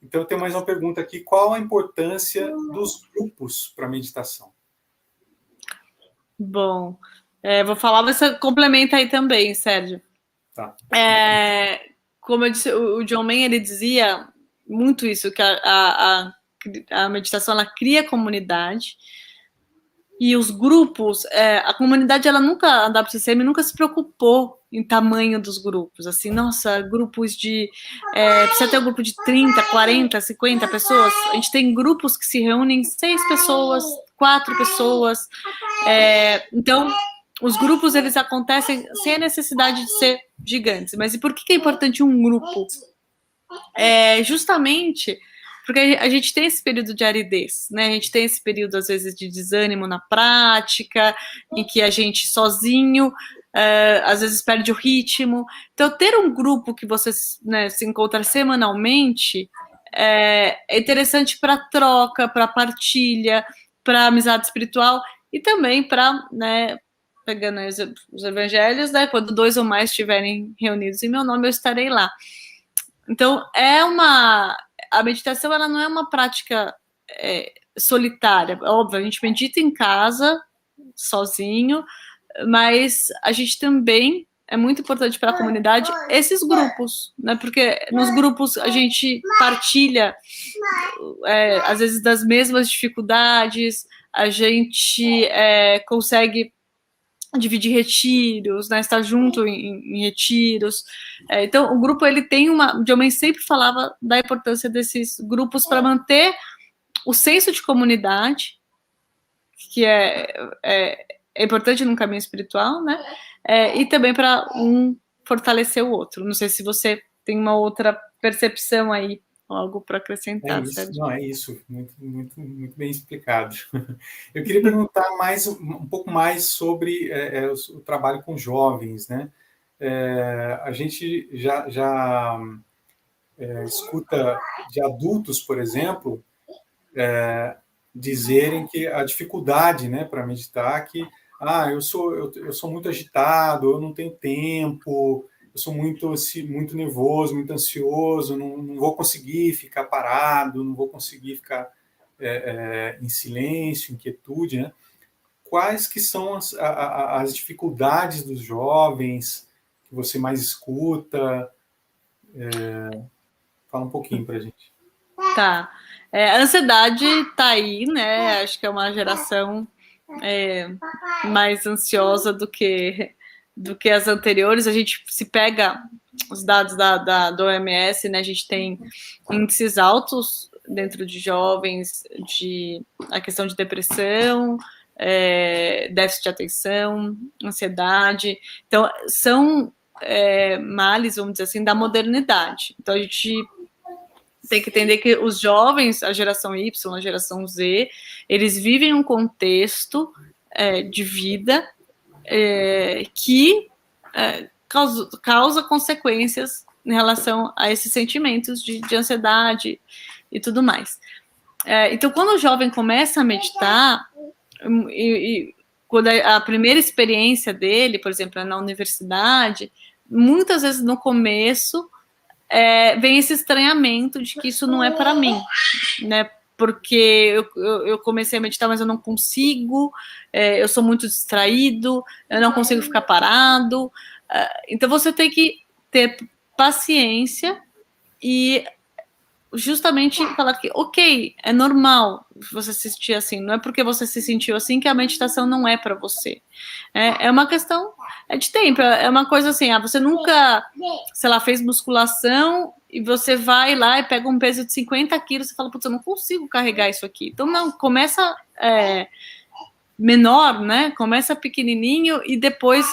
[SPEAKER 1] Então, eu tenho mais uma pergunta aqui. Qual a importância dos grupos para a meditação?
[SPEAKER 2] Bom, vou falar, você complementa aí também, Sérgio.
[SPEAKER 1] Tá.
[SPEAKER 2] Como eu disse, o John Mayer, ele dizia muito isso, que a meditação, ela cria comunidade, e os grupos, a comunidade, ela nunca, a WCCM nunca se preocupou em tamanho dos grupos, assim, nossa, grupos de, precisa ter um grupo de 30, 40, 50 pessoas, a gente tem grupos que se reúnem 6 pessoas, 4 pessoas, então, os grupos, eles acontecem sem a necessidade de ser gigantes, mas e por que é importante um grupo? Justamente porque a gente tem esse período de aridez, né? A gente tem esse período, às vezes, de desânimo na prática, em que a gente sozinho, às vezes, perde o ritmo. Então, ter um grupo que você, né, se encontra semanalmente é interessante para troca, para partilha, para amizade espiritual e também para, né, pegando os evangelhos, né? Quando 2 ou mais estiverem reunidos em meu nome, eu estarei lá. Então, a meditação, ela não é uma prática solitária. Óbvio, a gente medita em casa, sozinho, mas a gente também, é muito importante para a comunidade, esses grupos, né? Porque nos grupos a gente partilha, às vezes, das mesmas dificuldades, a gente consegue dividir retiros, né, estar junto em retiros. Então, o grupo, ele tem uma... John Mayer sempre falava da importância desses grupos para manter o senso de comunidade, que é importante num caminho espiritual, né? E também para um fortalecer o outro. Não sei se você tem uma outra percepção aí, algo para acrescentar,
[SPEAKER 1] isso,
[SPEAKER 2] Sérgio.
[SPEAKER 1] não, é isso, muito, muito, muito bem explicado. Eu queria perguntar um pouco mais sobre o trabalho com jovens, né? A gente já escuta de adultos, por exemplo, dizerem que a dificuldade, né, para meditar, que eu sou muito agitado, eu não tenho tempo, eu sou muito nervoso, muito ansioso, não vou conseguir ficar parado, não vou conseguir ficar em silêncio, em quietude, né? Quais que são as dificuldades dos jovens que você mais escuta? Fala um pouquinho para a gente.
[SPEAKER 2] Tá. A ansiedade tá aí, né? Acho que é uma geração mais ansiosa do que as anteriores. A gente se pega os dados do OMS, né? A gente tem índices altos dentro de jovens, a questão de depressão, déficit de atenção, ansiedade. Então, são males, vamos dizer assim, da modernidade. Então, a gente tem que entender que os jovens, a geração Y, a geração Z, eles vivem um contexto de vida que causa consequências em relação a esses sentimentos de ansiedade e tudo mais. Então, quando o jovem começa a meditar, e quando a primeira experiência dele, por exemplo, é na universidade, muitas vezes no começo vem esse estranhamento de que isso não é para mim, né? Porque eu comecei a meditar, mas eu não consigo, eu sou muito distraído, eu não consigo ficar parado. Então, você tem que ter paciência e justamente falar que, ok, é normal você se sentir assim, não é porque você se sentiu assim que a meditação não é para você. É uma questão de tempo, é uma coisa assim, você nunca, sei lá, fez musculação e você vai lá e pega um peso de 50 quilos, você fala, putz, eu não consigo carregar isso aqui. Então, não, começa menor, né? Começa pequenininho e depois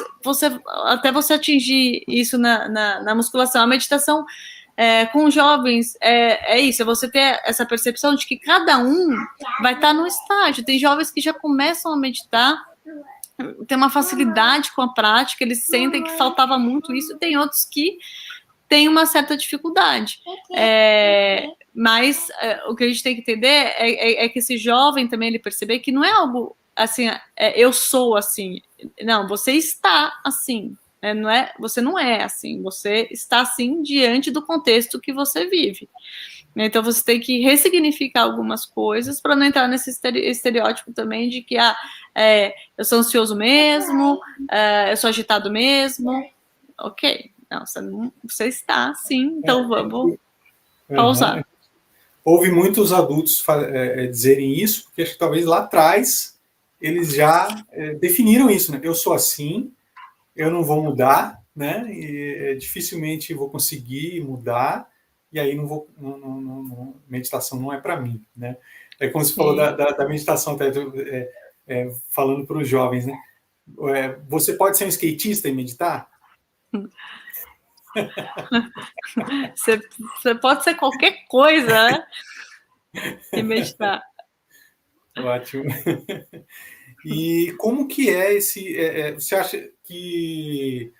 [SPEAKER 2] até você atingir isso na musculação. A meditação com jovens é isso, é você ter essa percepção de que cada um vai estar no estágio. Tem jovens que já começam a meditar, tem uma facilidade com a prática, eles sentem que faltava muito isso, tem outros que têm uma certa dificuldade. Mas o que a gente tem que entender é que esse jovem também ele perceber que não é algo assim, eu sou assim. Não, você está assim. Você não é assim, você está assim diante do contexto que você vive. Então você tem que ressignificar algumas coisas para não entrar nesse estereótipo também de que eu sou ansioso mesmo, eu sou agitado mesmo. Ok, não, você está assim, então vamos pausar.
[SPEAKER 1] Ouvi muitos adultos dizerem isso, porque acho que talvez lá atrás eles já definiram isso, né? Eu sou assim, eu não vou mudar, né? E dificilmente vou conseguir mudar, e aí meditação não é para mim, né? É como você falou da meditação, falando para os jovens, né? Você pode ser um skatista e meditar?
[SPEAKER 2] Você pode ser qualquer coisa, né? E meditar.
[SPEAKER 1] Ótimo. E como que é esse... você acha que...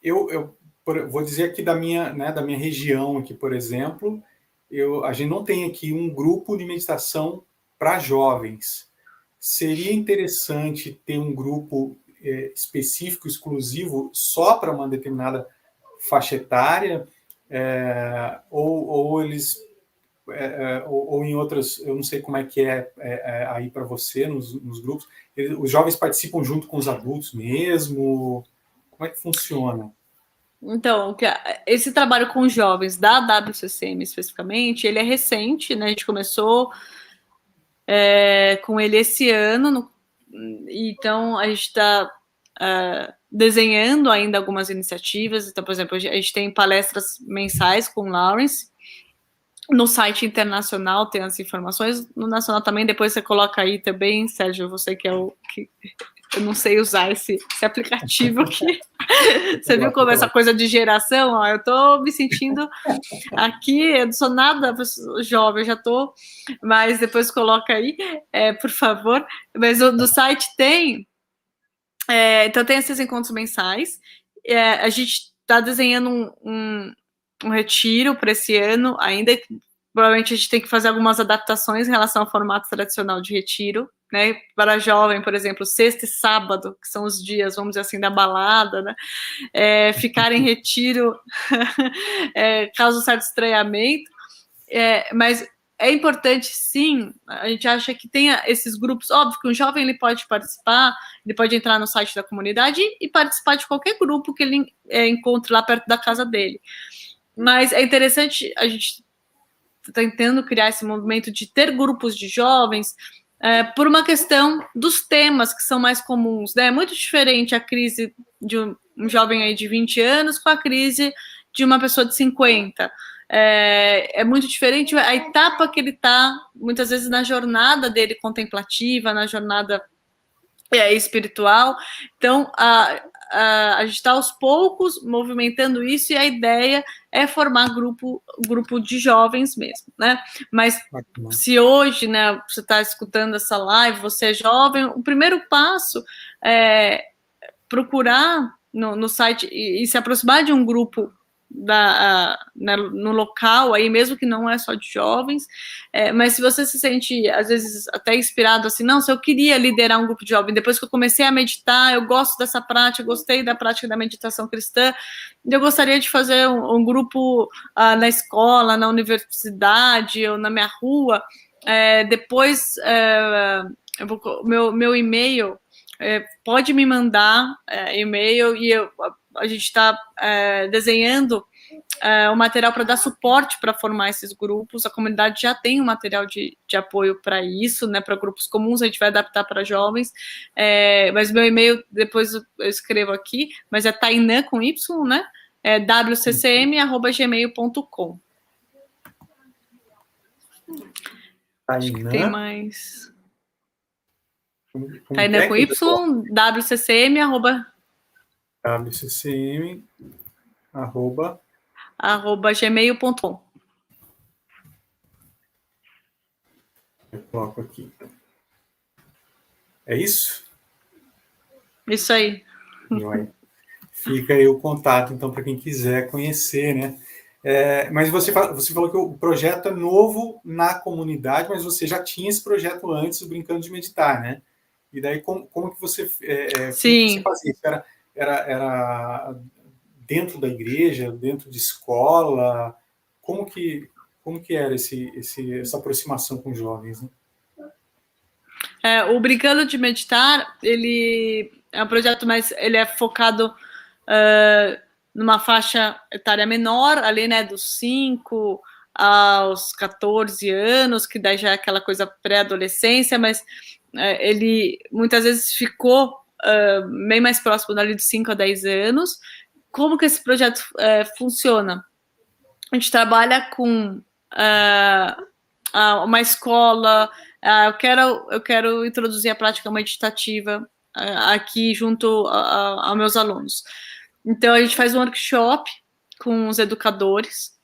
[SPEAKER 1] eu vou dizer aqui da minha região, aqui, por exemplo, a gente não tem aqui um grupo de meditação para jovens. Seria interessante ter um grupo específico, exclusivo, só para uma determinada faixa etária, ou eles... ou em outras, eu não sei como é que aí para você, nos grupos, os jovens participam junto com os adultos mesmo? Como é que funciona?
[SPEAKER 2] Então, esse trabalho com jovens da WCCM especificamente, ele é recente, né? A gente começou com ele esse ano, então a gente está desenhando ainda algumas iniciativas. Então, por exemplo, a gente tem palestras mensais com o Lawrence. No site internacional tem as informações, no nacional também, depois você coloca aí também, Sérgio, você que é eu não sei usar esse aplicativo aqui. Você viu como essa coisa de geração? Ó, eu estou me sentindo aqui, eu não sou nada jovem, já estou, mas depois coloca aí, por favor. Mas no site tem, então tem esses encontros mensais. A gente está desenhando um retiro para esse ano, ainda que provavelmente a gente tem que fazer algumas adaptações em relação ao formato tradicional de retiro, né? Para jovem, por exemplo, sexta e sábado, que são os dias, vamos dizer assim, da balada, né? Ficar em retiro causa um certo estranhamento, mas é importante, sim, a gente acha que tenha esses grupos, óbvio que um jovem ele pode participar, ele pode entrar no site da comunidade e participar de qualquer grupo que ele encontre lá perto da casa dele. Mas é interessante, a gente está tentando criar esse movimento de ter grupos de jovens por uma questão dos temas que são mais comuns, né? É muito diferente a crise de um jovem aí de 20 anos com a crise de uma pessoa de 50. É muito diferente a etapa que ele está, muitas vezes, na jornada dele contemplativa, na jornada espiritual. Então, a gente está aos poucos movimentando isso, e a ideia é formar grupo de jovens mesmo, né? Mas se hoje, né, você está escutando essa live, você é jovem, o primeiro passo é procurar no site e se aproximar de um grupo no local, aí mesmo que não é só de jovens, mas se você se sente, às vezes, até inspirado assim, não, se eu queria liderar um grupo de jovens, depois que eu comecei a meditar, eu gosto dessa prática, gostei da prática da meditação cristã, eu gostaria de fazer um grupo na escola, na universidade, ou na minha rua, depois meu e-mail, pode me mandar e-mail, e a gente está desenhando um material para dar suporte para formar esses grupos. A comunidade já tem um material de apoio para isso, né? Para grupos comuns, a gente vai adaptar para jovens. Mas meu e-mail, depois eu escrevo aqui, mas é Tainã com Y, né? é wccm@gmail.com. Acho que tem mais. Tainan com Y, wccm, gmail.com.
[SPEAKER 1] Eu coloco aqui. É isso?
[SPEAKER 2] Isso aí.
[SPEAKER 1] Fica aí o contato, então, para quem quiser conhecer, né? Mas você falou que o projeto é novo na comunidade, mas você já tinha esse projeto antes, o Brincando de Meditar, né? E daí, como que você,
[SPEAKER 2] Sim.
[SPEAKER 1] Como que você fazia isso? Era dentro da igreja, dentro de escola? Como que era essa aproximação com jovens, né?
[SPEAKER 2] O Brincando de Meditar, ele é um projeto mais, ele é focado numa faixa etária menor, ali, né, dos 5 aos 14 anos, que daí já é aquela coisa pré-adolescência, mas ele muitas vezes ficou bem mais próximo ali de 5 a 10 anos. Como que esse projeto funciona? A gente trabalha com uma escola. Eu quero introduzir a prática meditativa aqui junto aos meus alunos. Então, a gente faz um workshop com os educadores,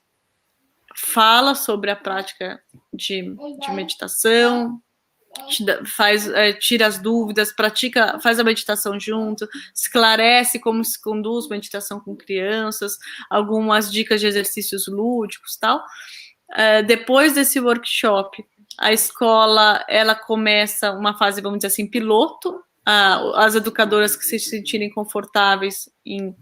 [SPEAKER 2] fala sobre a prática de meditação, tira as dúvidas, faz a meditação junto, esclarece como se conduz meditação com crianças, algumas dicas de exercícios lúdicos e tal. Depois desse workshop, a escola ela começa uma fase, vamos dizer assim, piloto. As educadoras que se sentirem confortáveis em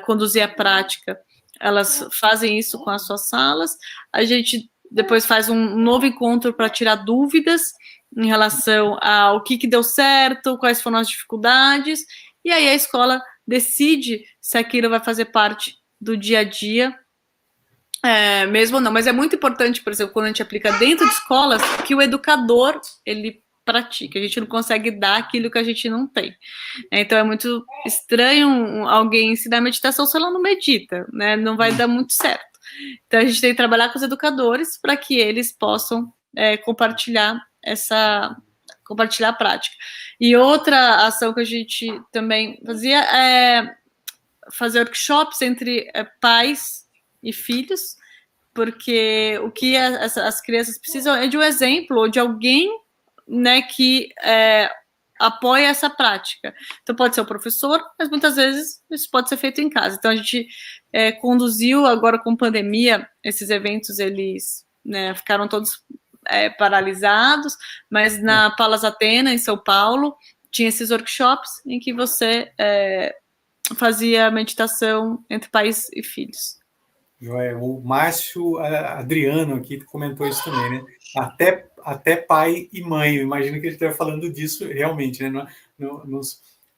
[SPEAKER 2] conduzir a prática, elas fazem isso com as suas salas. A gente depois faz um novo encontro para tirar dúvidas em relação ao que deu certo, quais foram as dificuldades, e aí a escola decide se aquilo vai fazer parte do dia a dia, mesmo ou não. Mas é muito importante, por exemplo, quando a gente aplica dentro de escolas, que o educador, ele pratique. A gente não consegue dar aquilo que a gente não tem. Então é muito estranho alguém ensinar meditação se ela não medita, né? Não vai dar muito certo. Então a gente tem que trabalhar com os educadores para que eles possam compartilhar a prática. E outra ação que a gente também fazia é fazer workshops entre pais e filhos, porque o que as crianças precisam é de um exemplo ou de alguém, né, que apoia essa prática. Então pode ser o professor, mas muitas vezes isso pode ser feito em casa. Então a gente conduziu agora com pandemia, esses eventos eles, né, ficaram todos paralisados, mas na Palas Atena, em São Paulo, tinha esses workshops em que você fazia meditação entre pais e filhos.
[SPEAKER 1] O Márcio Adriano aqui comentou isso também, né? Até pai e mãe. Eu imagino que ele esteja falando disso realmente, né?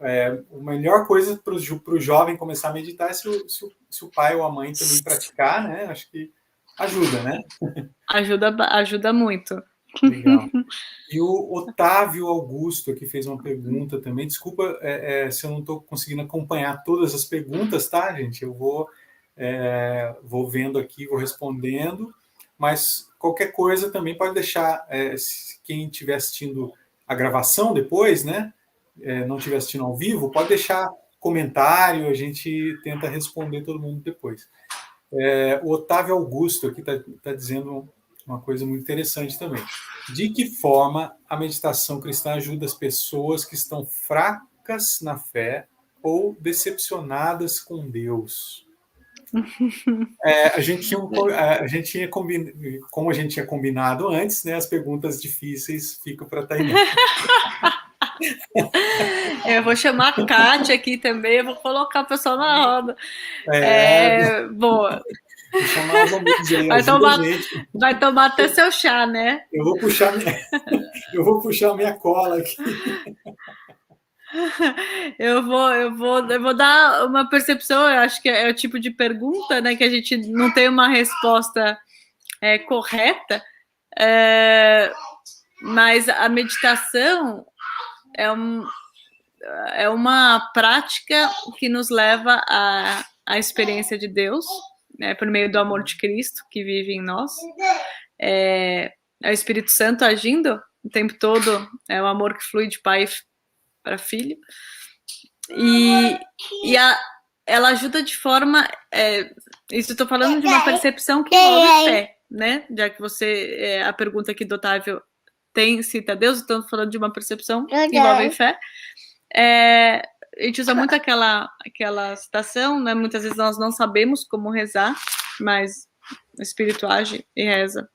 [SPEAKER 1] A melhor coisa para o jovem começar a meditar é se o pai ou a mãe também praticar, né? Acho que ajuda, né?
[SPEAKER 2] Ajuda muito.
[SPEAKER 1] Legal. E o Otávio Augusto aqui fez uma pergunta também. Desculpa se eu não estou conseguindo acompanhar todas as perguntas, tá, gente? Eu vou vendo aqui, vou respondendo, mas qualquer coisa também pode deixar, quem estiver assistindo a gravação depois, né, não estiver assistindo ao vivo, pode deixar comentário, a gente tenta responder todo mundo depois. O Otávio Augusto aqui está dizendo uma coisa muito interessante também. De que forma a meditação cristã ajuda as pessoas que estão fracas na fé ou decepcionadas com Deus? A gente tinha combinado, como a gente tinha combinado antes, né? As perguntas difíceis ficam para a Tainá.
[SPEAKER 2] Eu vou chamar a Kátia aqui também, eu vou colocar o pessoal na roda. Boa.
[SPEAKER 1] Vou chamar os amigos aí,
[SPEAKER 2] vai tomar até seu chá, né?
[SPEAKER 1] Eu vou puxar minha cola aqui.
[SPEAKER 2] Eu vou dar uma percepção, eu acho que é o tipo de pergunta, né, que a gente não tem uma resposta correta, mas a meditação é uma prática que nos leva a a experiência de Deus, né, por meio do amor de Cristo que vive em nós. É o Espírito Santo agindo o tempo todo, é o amor que flui de pai para filho. Ela ajuda de forma... isso eu estou falando de uma percepção que envolve fé, né? Já que você... a pergunta aqui do Otávio cita Deus, então estou falando de uma percepção que envolve fé. A gente usa muito aquela citação, né? Muitas vezes nós não sabemos como rezar, mas o Espírito age e reza.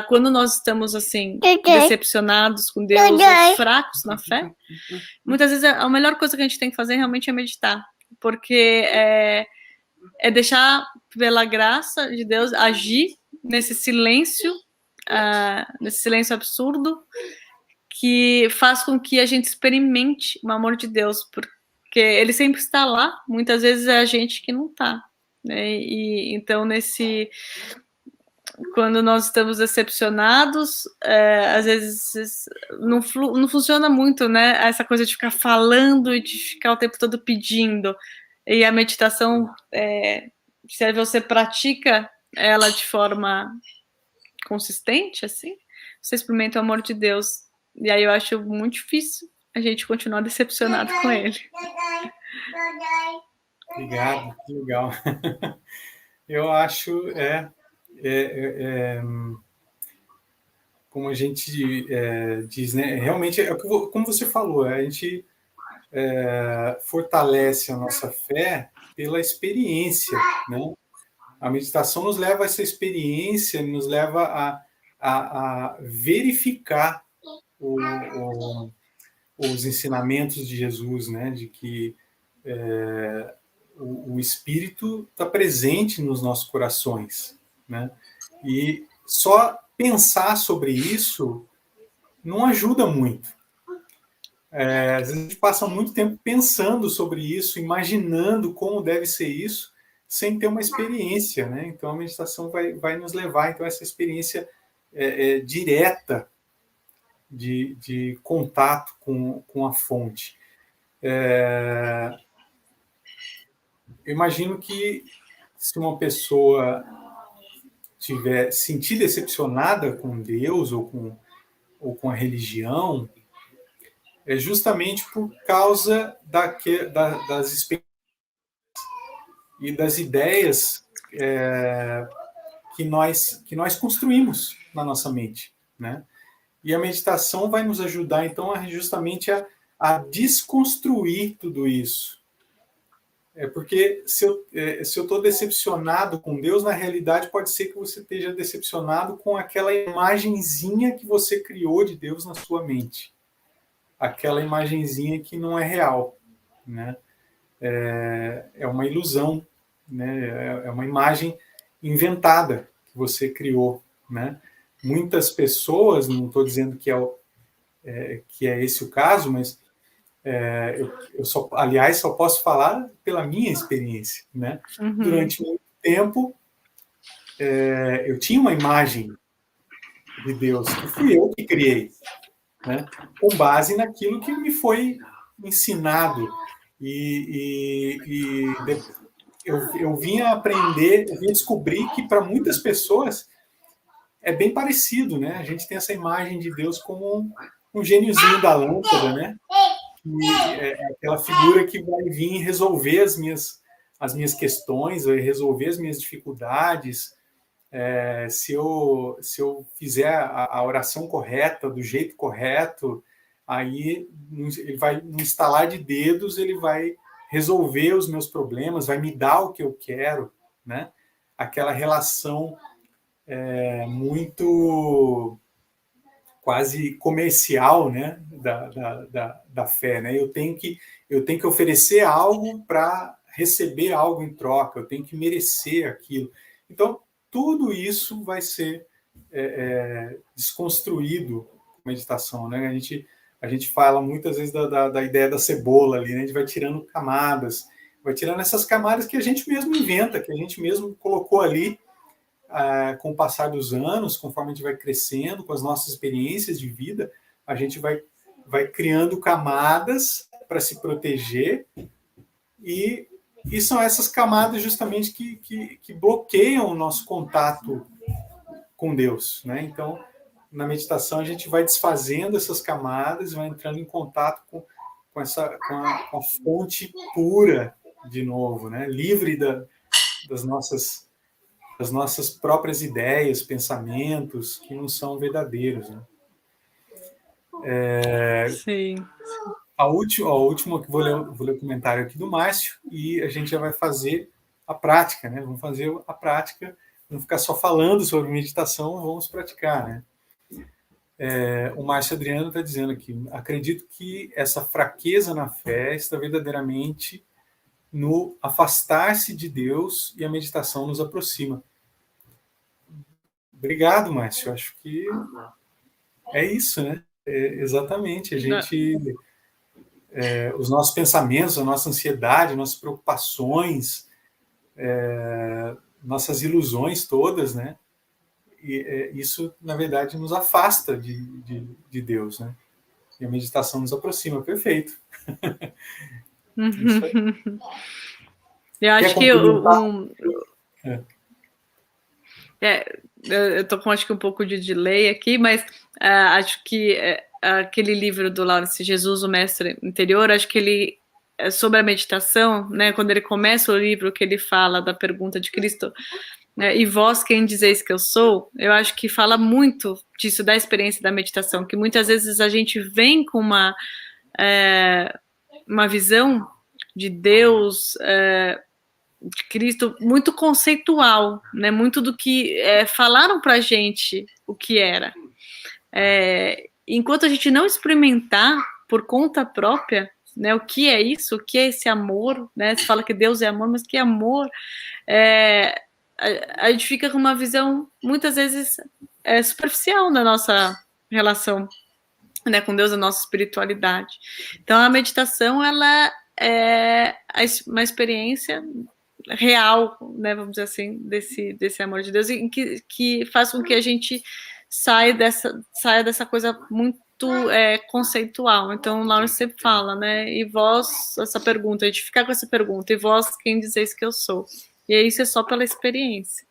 [SPEAKER 2] Quando nós estamos assim decepcionados com Deus, ou fracos na fé, muitas vezes a melhor coisa que a gente tem que fazer realmente é meditar, porque é deixar pela graça de Deus agir nesse silêncio absurdo que faz com que a gente experimente o amor de Deus, porque Ele sempre está lá. Muitas vezes é a gente que não está, né? E então quando nós estamos decepcionados, às vezes não funciona muito, né? Essa coisa de ficar falando e de ficar o tempo todo pedindo. E a meditação, se você pratica ela de forma consistente, assim, você experimenta o amor de Deus. E aí eu acho muito difícil a gente continuar decepcionado com Ele.
[SPEAKER 1] Obrigado, que legal. Eu acho, como a gente diz, né? Realmente, como você falou, a gente fortalece a nossa fé pela experiência, né? A meditação nos leva a essa experiência, nos leva a verificar os ensinamentos de Jesus, né? De que o Espírito está presente nos nossos corações, né? E só pensar sobre isso não ajuda muito. Às vezes a gente passa muito tempo pensando sobre isso, imaginando como deve ser isso, sem ter uma experiência, né? Então a meditação vai nos levar então, a essa experiência direta de contato com a fonte. Eu imagino que se uma pessoa tiver sentir decepcionada com Deus ou com a religião, é justamente por causa das experiências e das ideias que nós construímos na nossa mente, né? E a meditação vai nos ajudar, então, justamente a desconstruir tudo isso. Porque se eu estou decepcionado com Deus, na realidade pode ser que você esteja decepcionado com aquela imagenzinha que você criou de Deus na sua mente. Aquela imagenzinha que não é real, né? É uma ilusão, né? É uma imagem inventada que você criou, né? Muitas pessoas, não estou dizendo que é esse o caso, mas aliás, só posso falar pela minha experiência, né? Uhum. Durante muito tempo, eu tinha uma imagem de Deus que fui eu que criei, né? Com base naquilo que me foi ensinado. Eu vinha aprender, eu vinha descobrir que para muitas pessoas é bem parecido, né? A gente tem essa imagem de Deus como um gêniozinho da lâmpada, né? Que é aquela figura que vai vir resolver as minhas questões, vai resolver as minhas dificuldades. Se eu fizer a oração correta, do jeito correto, aí ele vai, no estalar de dedos, ele vai resolver os meus problemas, vai me dar o que eu quero, né? Aquela relação muito quase comercial, né? da fé, né? Eu tenho que oferecer algo para receber algo em troca, eu tenho que merecer aquilo. Então, tudo isso vai ser desconstruído com meditação, né? A gente fala muitas vezes da ideia da cebola ali, né? A gente vai tirando camadas, vai tirando essas camadas que a gente mesmo inventa, que a gente mesmo colocou ali com o passar dos anos, conforme a gente vai crescendo, com as nossas experiências de vida, a gente vai criando camadas para se proteger e E são essas camadas justamente que bloqueiam o nosso contato com Deus, né? Então, na meditação, a gente vai desfazendo essas camadas, vai entrando em contato com a fonte pura de novo, né? Livre das nossas próprias ideias, pensamentos, que não são verdadeiros, né?
[SPEAKER 2] Sim.
[SPEAKER 1] A última que vou ler o comentário aqui do Márcio, e a gente já vai fazer a prática, né? Vamos fazer a prática, não ficar só falando sobre meditação, vamos praticar, né? O Márcio Adriano está dizendo aqui: acredito que essa fraqueza na fé está verdadeiramente no afastar-se de Deus, e a meditação nos aproxima. Obrigado, Márcio. Acho que é isso, né? Exatamente. A gente, os nossos pensamentos, a nossa ansiedade, nossas preocupações, nossas ilusões todas, né? E isso, na verdade, nos afasta de Deus, né? E a meditação nos aproxima. Perfeito. Isso aí.
[SPEAKER 2] Eu acho que eu tô com acho que um pouco de delay aqui, mas acho que aquele livro do Lawrence, Jesus, o Mestre Interior, acho que ele é sobre a meditação, né? Quando ele começa o livro, que ele fala da pergunta de Cristo, né, e vós quem dizeis que eu sou, eu acho que fala muito disso, da experiência da meditação, que muitas vezes a gente vem com uma visão de Deus, de Cristo, muito conceitual, né? Muito do que falaram pra gente o que era. Enquanto a gente não experimentar por conta própria, né, o que é isso, o que é esse amor, né? Se fala que Deus é amor, mas que amor? A gente fica com uma visão, muitas vezes, superficial na nossa relação, né, com Deus, a nossa espiritualidade. Então, a meditação, ela é uma experiência real, né, vamos dizer assim, desse amor de Deus, e que faz com que a gente saia dessa coisa muito conceitual. Então, o Lawrence sempre fala, né, e vós, essa pergunta, a gente fica com essa pergunta, e vós, quem dizeis que eu sou? E isso é só pela experiência.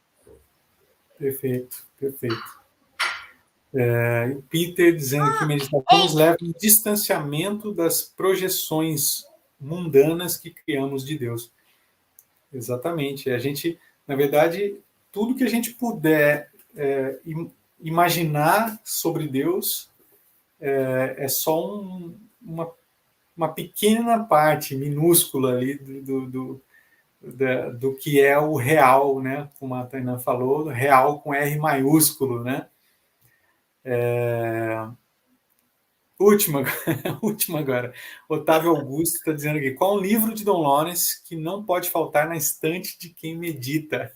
[SPEAKER 1] Perfeito, perfeito. Peter dizendo que meditação nos leva ao distanciamento das projeções mundanas que criamos de Deus. Exatamente. A gente, na verdade, tudo que a gente puder imaginar sobre Deus é só uma pequena parte minúscula ali do que é o real, né? Como a Tainá falou, real com R maiúsculo, né? Última agora. Otávio Augusto está dizendo aqui: qual o livro de Don Lawrence que não pode faltar na estante de quem medita?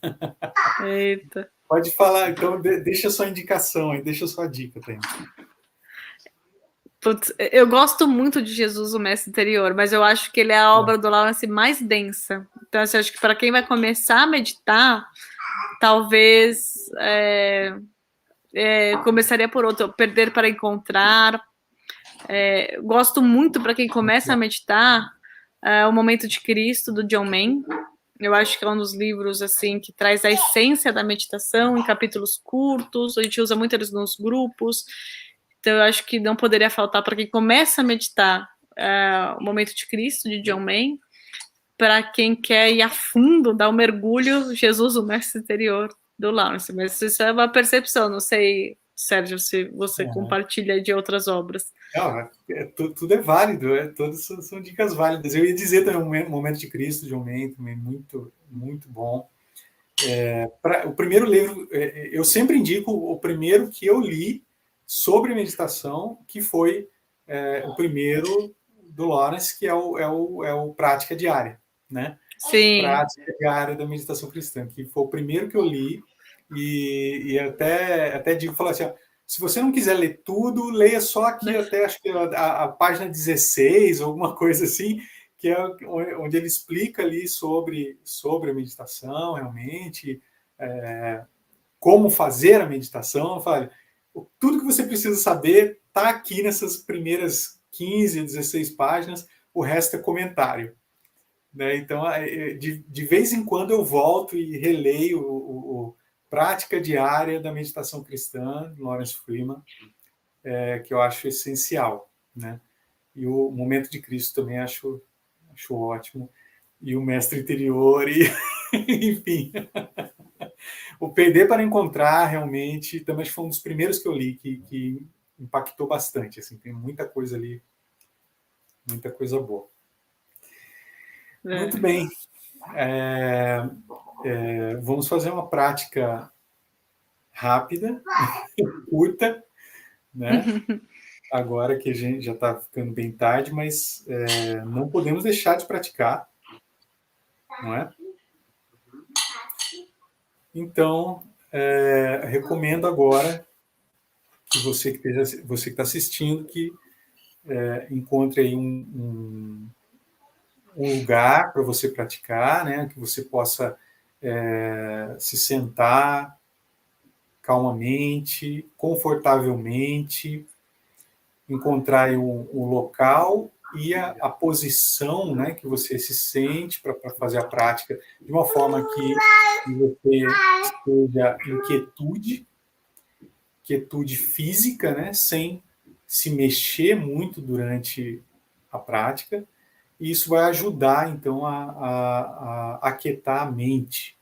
[SPEAKER 2] Eita.
[SPEAKER 1] Pode falar, então deixa a sua indicação aí, deixa a sua dica, Tainá.
[SPEAKER 2] Putz, eu gosto muito de Jesus, o Mestre Interior, mas eu acho que ele é a obra do Lawrence mais densa. Então, assim, eu acho que para quem vai começar a meditar, talvez começaria por outro, Perder para Encontrar. Gosto muito, para quem começa a meditar, O Momento de Cristo, do John Main. Eu acho que é um dos livros assim que traz a essência da meditação em capítulos curtos. A gente usa muito eles nos grupos. Então, eu acho que não poderia faltar para quem começa a meditar O Momento de Cristo, de John Main. Para quem quer ir a fundo, dar um mergulho, Jesus, o Mestre Interior, do Lawrence. Mas isso é uma percepção, não sei, Sérgio, se você compartilha de outras obras.
[SPEAKER 1] Não, tudo é válido, todas são dicas válidas. Eu ia dizer também o Momento de Cristo, de John Main, também muito, muito bom. O primeiro livro, eu sempre indico o primeiro que eu li sobre meditação, que foi o primeiro do Lawrence, que é o Prática Diária, né?
[SPEAKER 2] Sim.
[SPEAKER 1] Prática Diária da Meditação Cristã, que foi o primeiro que eu li, e até digo, falar assim, ó, se você não quiser ler tudo, leia só aqui até, acho que a página 16, alguma coisa assim, que é onde ele explica ali sobre a meditação, realmente, como fazer a meditação. Eu falo, tudo que você precisa saber está aqui nessas primeiras 15, 16 páginas, o resto é comentário. né? Então, de vez em quando eu volto e releio o Prática Diária da Meditação Cristã, Lawrence Freeman, que eu acho essencial, né? E o Momento de Cristo também acho ótimo. E o Mestre Interior, e enfim. O Perder para Encontrar, realmente, também foi um dos primeiros que eu li, que impactou bastante. Assim, tem muita coisa ali, muita coisa boa. Muito bem. Vamos fazer uma prática rápida, curta, né? Agora que a gente já está ficando bem tarde, mas não podemos deixar de praticar, não é? Então, recomendo agora que você que está assistindo, que encontre aí um lugar para você praticar, né? Que você possa se sentar calmamente, confortavelmente, encontrar aí um local e a posição, né, que você se sente para fazer a prática de uma forma que você esteja em quietude física, né, sem se mexer muito durante a prática, e isso vai ajudar, então, a aquietar a mente.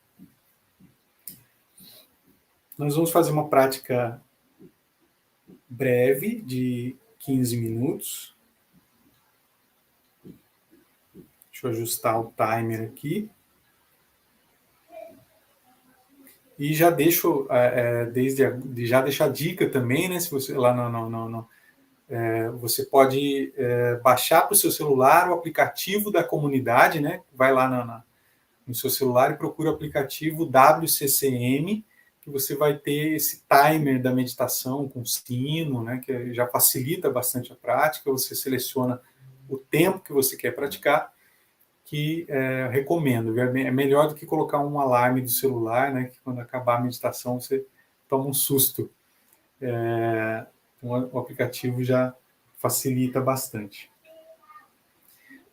[SPEAKER 1] Nós vamos fazer uma prática breve, de 15 minutos. Deixa eu ajustar o timer aqui. E já deixo, já deixo a dica também, né? Se você lá você pode baixar para o seu celular o aplicativo da comunidade, né? Vai lá no seu celular e procura o aplicativo WCCM, que você vai ter esse timer da meditação com sino, né? Que já facilita bastante a prática. Você seleciona o tempo que você quer praticar, que recomendo. É melhor do que colocar um alarme do celular, né? Que quando acabar a meditação você toma um susto. O aplicativo já facilita bastante.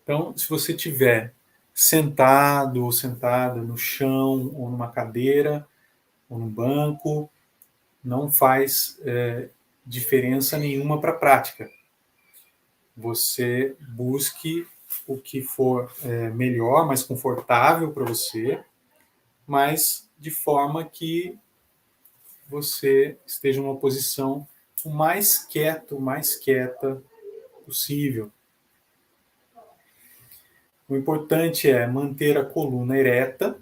[SPEAKER 1] Então, se você tiver sentado ou sentada no chão, ou numa cadeira, ou num banco, não faz diferença nenhuma para a prática. Você busque o que for melhor, mais confortável para você, mas de forma que você esteja numa posição o mais quieto, mais quieta possível. O importante é manter a coluna ereta,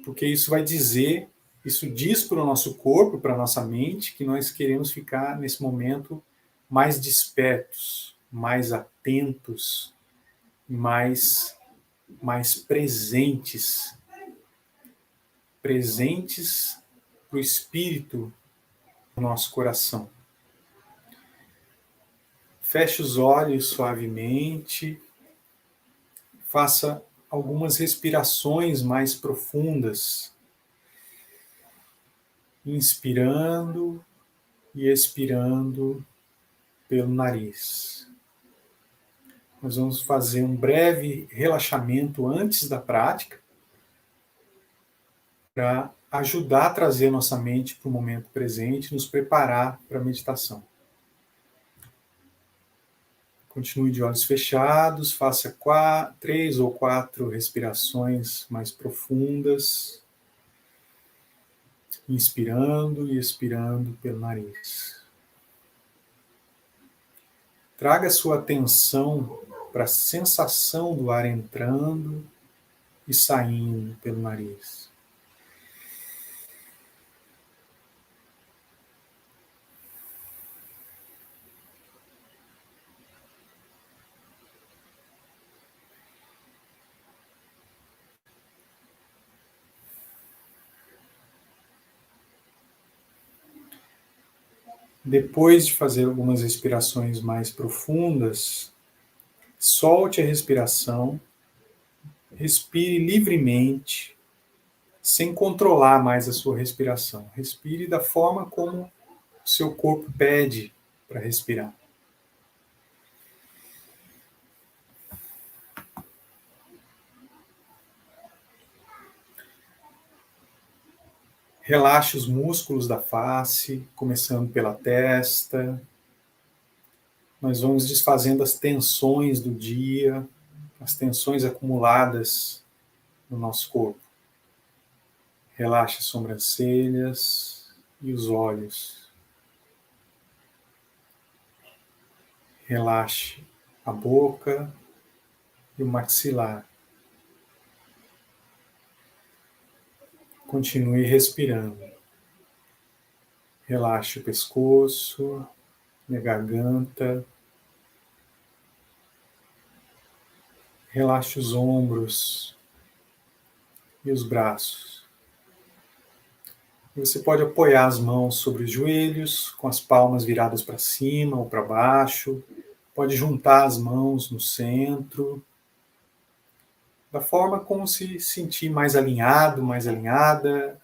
[SPEAKER 1] porque isso diz para o nosso corpo, para a nossa mente, que nós queremos ficar nesse momento mais despertos, mais atentos, mais presentes para o espírito do nosso coração. Feche os olhos suavemente, faça algumas respirações mais profundas, inspirando e expirando pelo nariz. Nós vamos fazer um breve relaxamento antes da prática, para ajudar a trazer nossa mente para o momento presente, nos preparar para a meditação. Continue de olhos fechados, faça 3 ou 4 respirações mais profundas, inspirando e expirando pelo nariz. Traga sua atenção para a sensação do ar entrando e saindo pelo nariz. Depois de fazer algumas respirações mais profundas, solte a respiração, respire livremente, sem controlar mais a sua respiração. Respire da forma como o seu corpo pede para respirar. Relaxe os músculos da face, começando pela testa. Nós vamos desfazendo as tensões do dia, as tensões acumuladas no nosso corpo. Relaxe as sobrancelhas e os olhos. Relaxe a boca e o maxilar. Continue respirando. Relaxe o pescoço e a garganta. Relaxe os ombros e os braços. E você pode apoiar as mãos sobre os joelhos, com as palmas viradas para cima ou para baixo. Pode juntar as mãos no centro, da forma como se sentir mais alinhado, mais alinhada.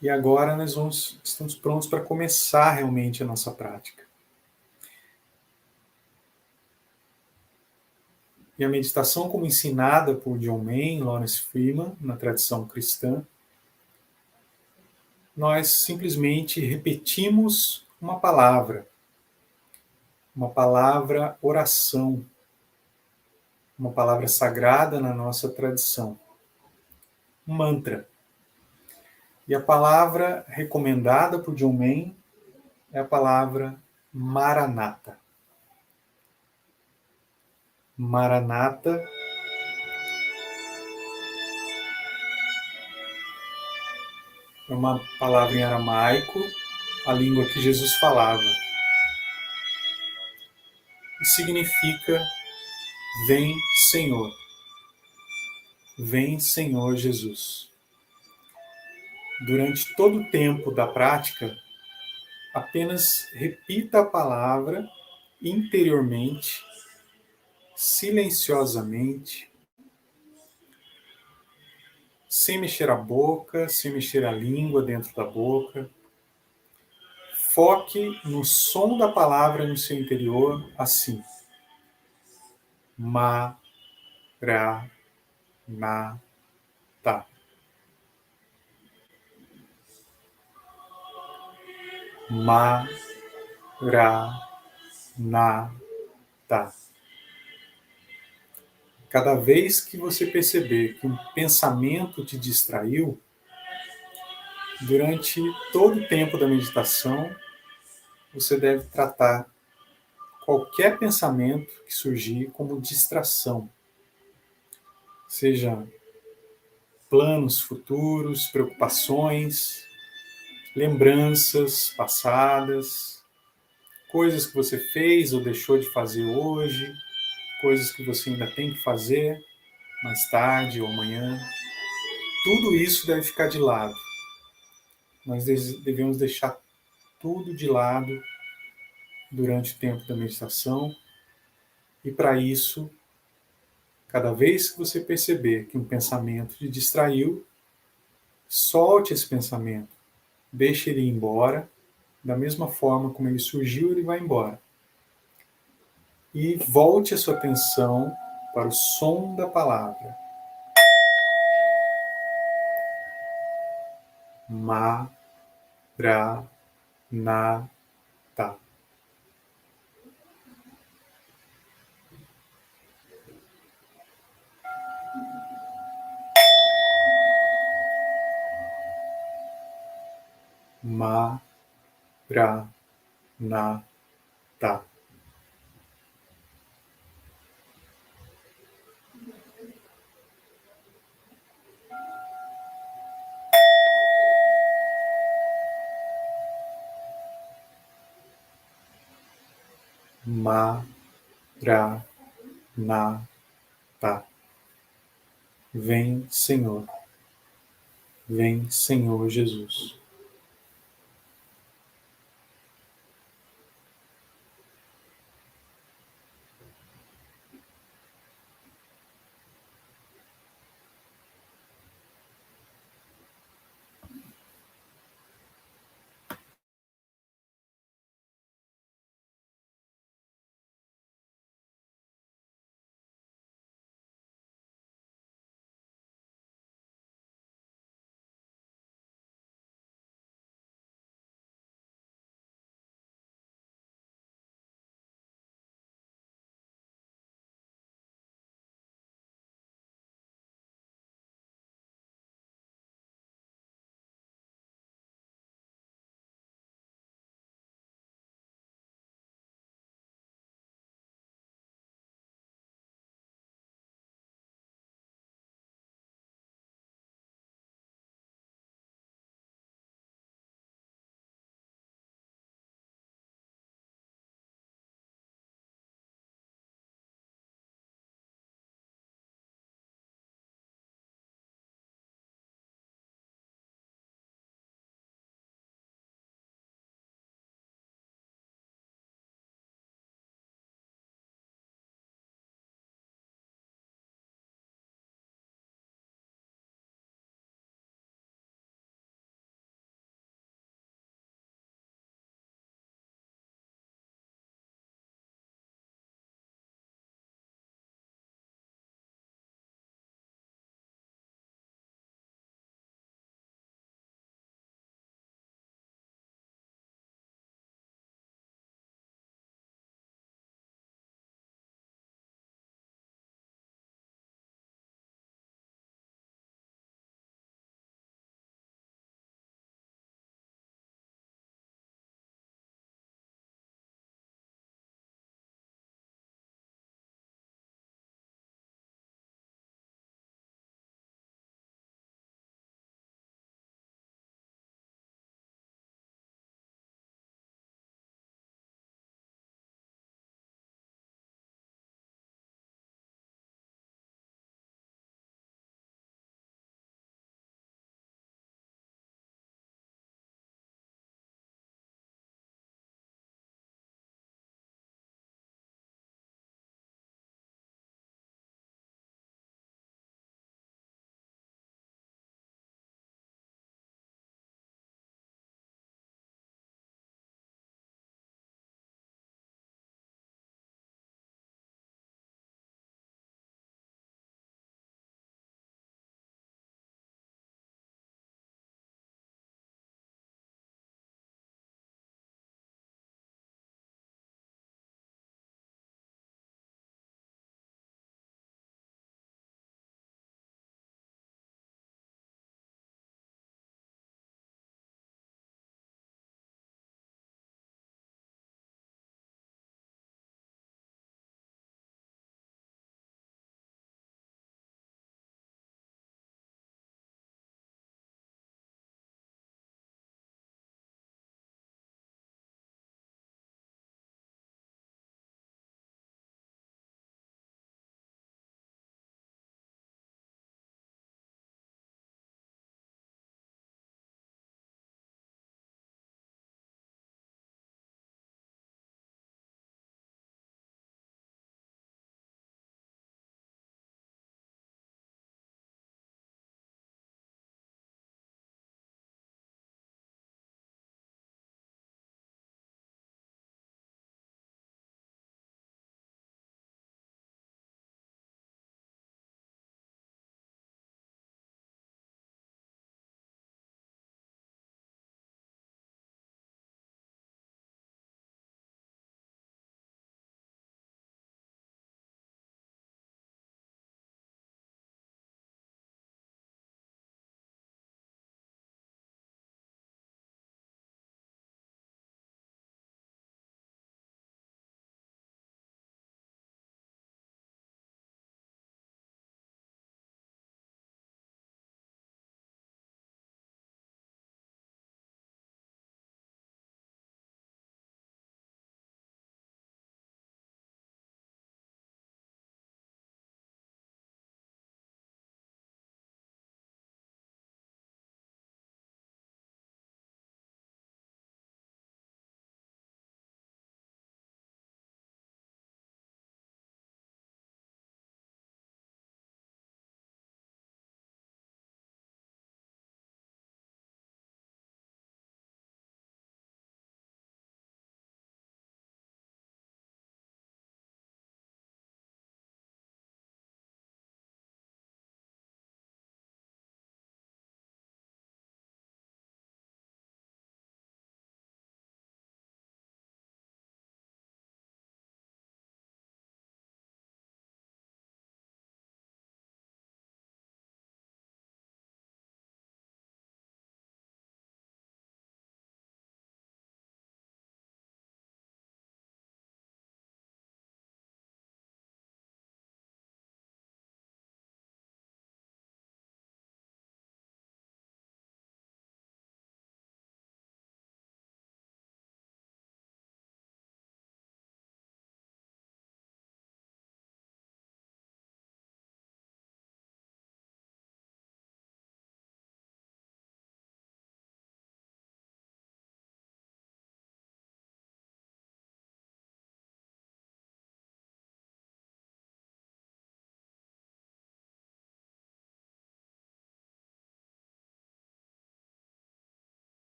[SPEAKER 1] E agora nós estamos prontos para começar realmente a nossa prática. E a meditação, como ensinada por John Main, Lawrence Freeman, na tradição cristã, nós simplesmente repetimos uma palavra oração, uma palavra sagrada na nossa tradição, um mantra. E a palavra recomendada por John Main é a palavra Maranata. Maranata é uma palavra em aramaico, a língua que Jesus falava. E significa: vem, Senhor. Vem, Senhor Jesus. Durante todo o tempo da prática, apenas repita a palavra interiormente, silenciosamente, sem mexer a boca, sem mexer a língua dentro da boca. Foque no som da palavra no seu interior, assim. Ma, ra, na, ta. Ma, ra, na, ta. Cada vez que você perceber que um pensamento te distraiu, durante todo o tempo da meditação, você deve tratar qualquer pensamento que surgir como distração. Seja planos futuros, preocupações, lembranças passadas, coisas que você fez ou deixou de fazer hoje, coisas que você ainda tem que fazer mais tarde ou amanhã. Tudo isso deve ficar de lado. Nós devemos deixar tudo de lado durante o tempo da meditação. E para isso, cada vez que você perceber que um pensamento te distraiu, solte esse pensamento, deixe ele ir embora, da mesma forma como ele surgiu, ele vai embora. E volte a sua atenção para o som da palavra. Ma, ra, na, ta. Ma, ra, na, ta. Ma, ra, na, ta. Vem, Senhor. Vem, Senhor Jesus.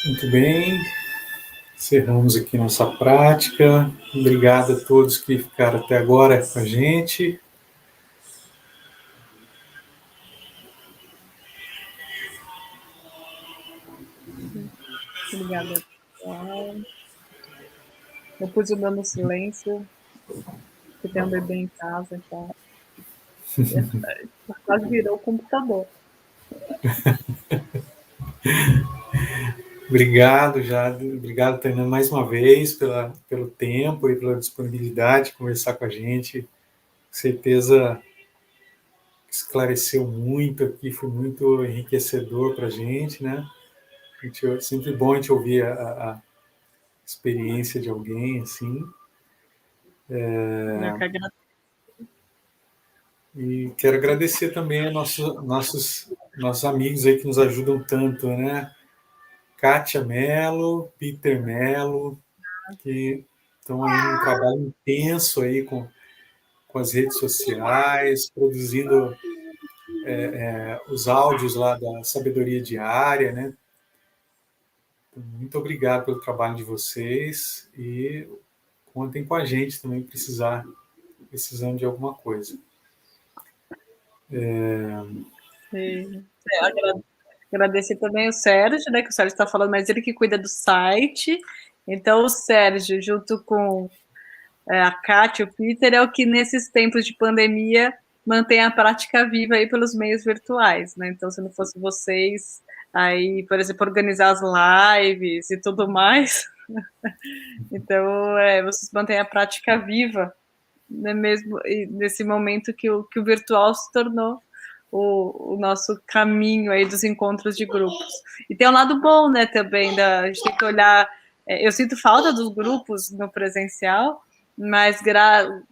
[SPEAKER 1] Muito bem, encerramos aqui nossa prática. Obrigado a todos que ficaram até agora com a gente.
[SPEAKER 2] Obrigada. Eu pus o meu no silêncio, porque tem um bebê em casa, então quase virou o computador.
[SPEAKER 1] Obrigado, Jade. Obrigado, Tainá, mais uma vez pelo tempo e pela disponibilidade de conversar com a gente. Com certeza esclareceu muito aqui, foi muito enriquecedor para a gente, né? É sempre bom a gente ouvir a experiência de alguém, assim.
[SPEAKER 2] Eu que agradeço.
[SPEAKER 1] E quero agradecer também a nossos amigos aí que nos ajudam tanto, né? Kátia Mello, Peter Mello, que estão aí num trabalho intenso aí com as redes sociais, produzindo os áudios lá da Sabedoria Diária, né? Muito obrigado pelo trabalho de vocês e contem com a gente também precisando de alguma coisa.
[SPEAKER 2] Agradecer também o Sérgio, né, que o Sérgio está falando, mas ele que cuida do site. Então, o Sérgio, junto com a Kátia, o Peter, é o que nesses tempos de pandemia mantém a prática viva aí pelos meios virtuais, né? Então, se não fosse vocês aí, por exemplo, organizar as lives e tudo mais, então vocês mantêm a prática viva, né, mesmo nesse momento que o virtual se tornou o nosso caminho aí dos encontros de grupos. E tem um lado bom, né, também, a gente tem que olhar, eu sinto falta dos grupos no presencial, mas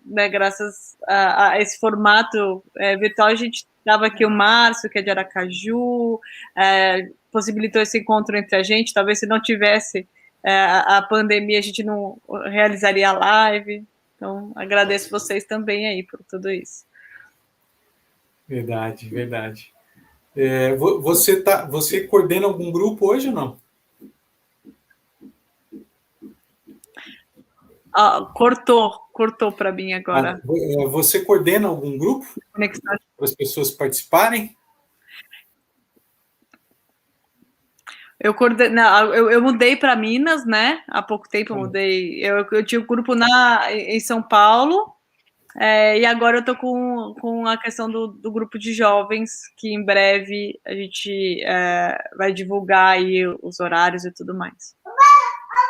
[SPEAKER 2] né, graças a esse formato virtual, a gente estava aqui o Márcio, que é de Aracaju, possibilitou esse encontro entre a gente, talvez se não tivesse a pandemia, a gente não realizaria a live. Então, agradeço vocês também aí por tudo isso.
[SPEAKER 1] Verdade, verdade. Você coordena algum grupo hoje ou não?
[SPEAKER 2] Cortou para mim agora.
[SPEAKER 1] Você coordena algum grupo para as pessoas participarem?
[SPEAKER 2] Eu mudei para Minas, né? Há pouco tempo eu mudei. Eu tinha um grupo em São Paulo, e agora eu estou com a questão do grupo de jovens, que em breve a gente vai divulgar aí os horários e tudo mais.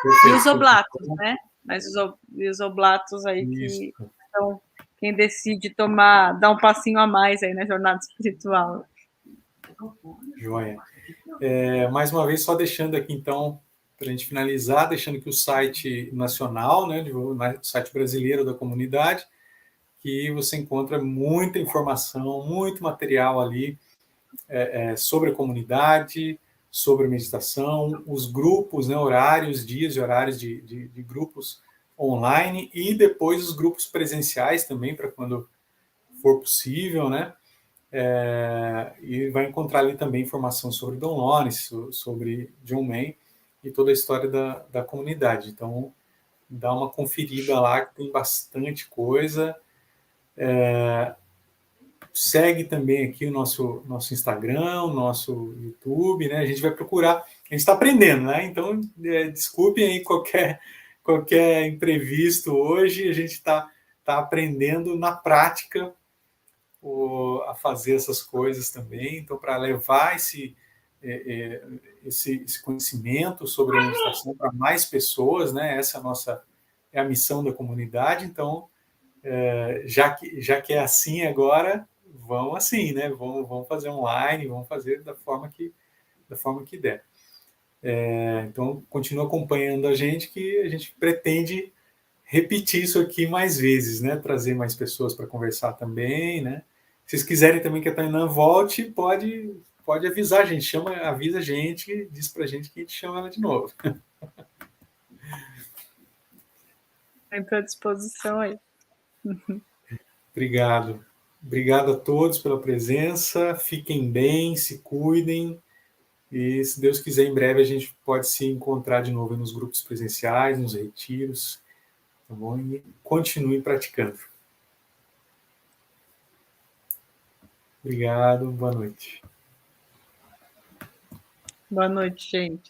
[SPEAKER 2] Perfeito. E os oblatos, né? Mas os oblatos aí que são quem decide dar um passinho a mais aí na jornada espiritual.
[SPEAKER 1] Joia. Mais uma vez, só deixando aqui, então, para a gente finalizar, deixando aqui o site nacional, né, o site brasileiro da comunidade, que você encontra muita informação, muito material ali sobre a comunidade, sobre a meditação, os grupos, né, horários, dias e horários de grupos online e depois os grupos presenciais também, para quando for possível, né? E vai encontrar ali também informação sobre Don Lawrence, sobre John May e toda a história da comunidade. Então, dá uma conferida lá, que tem bastante coisa. segue também aqui o nosso Instagram, o nosso YouTube, né? A gente vai procurar, a gente está aprendendo, né? Então, desculpem aí qualquer imprevisto hoje, a gente está aprendendo na prática a fazer essas coisas também. Então, para levar esse conhecimento sobre a administração para mais pessoas, né? Essa é a missão da comunidade. Então, já que é assim agora, vamos assim, né? Vamos fazer online, vamos fazer da forma que der. Então, continua acompanhando a gente, que a gente pretende repetir isso aqui mais vezes, né? Trazer mais pessoas para conversar também, né? Se vocês quiserem também que a Tainã volte, pode avisar a gente, avisa a gente, diz para a gente que a gente chama ela de novo.
[SPEAKER 2] Estou à disposição aí.
[SPEAKER 1] Obrigado. Obrigado a todos pela presença. Fiquem bem, se cuidem. E, se Deus quiser, em breve a gente pode se encontrar de novo nos grupos presenciais, nos retiros. Tá bom? E continue praticando. Obrigado. Boa noite.
[SPEAKER 2] Boa noite, gente.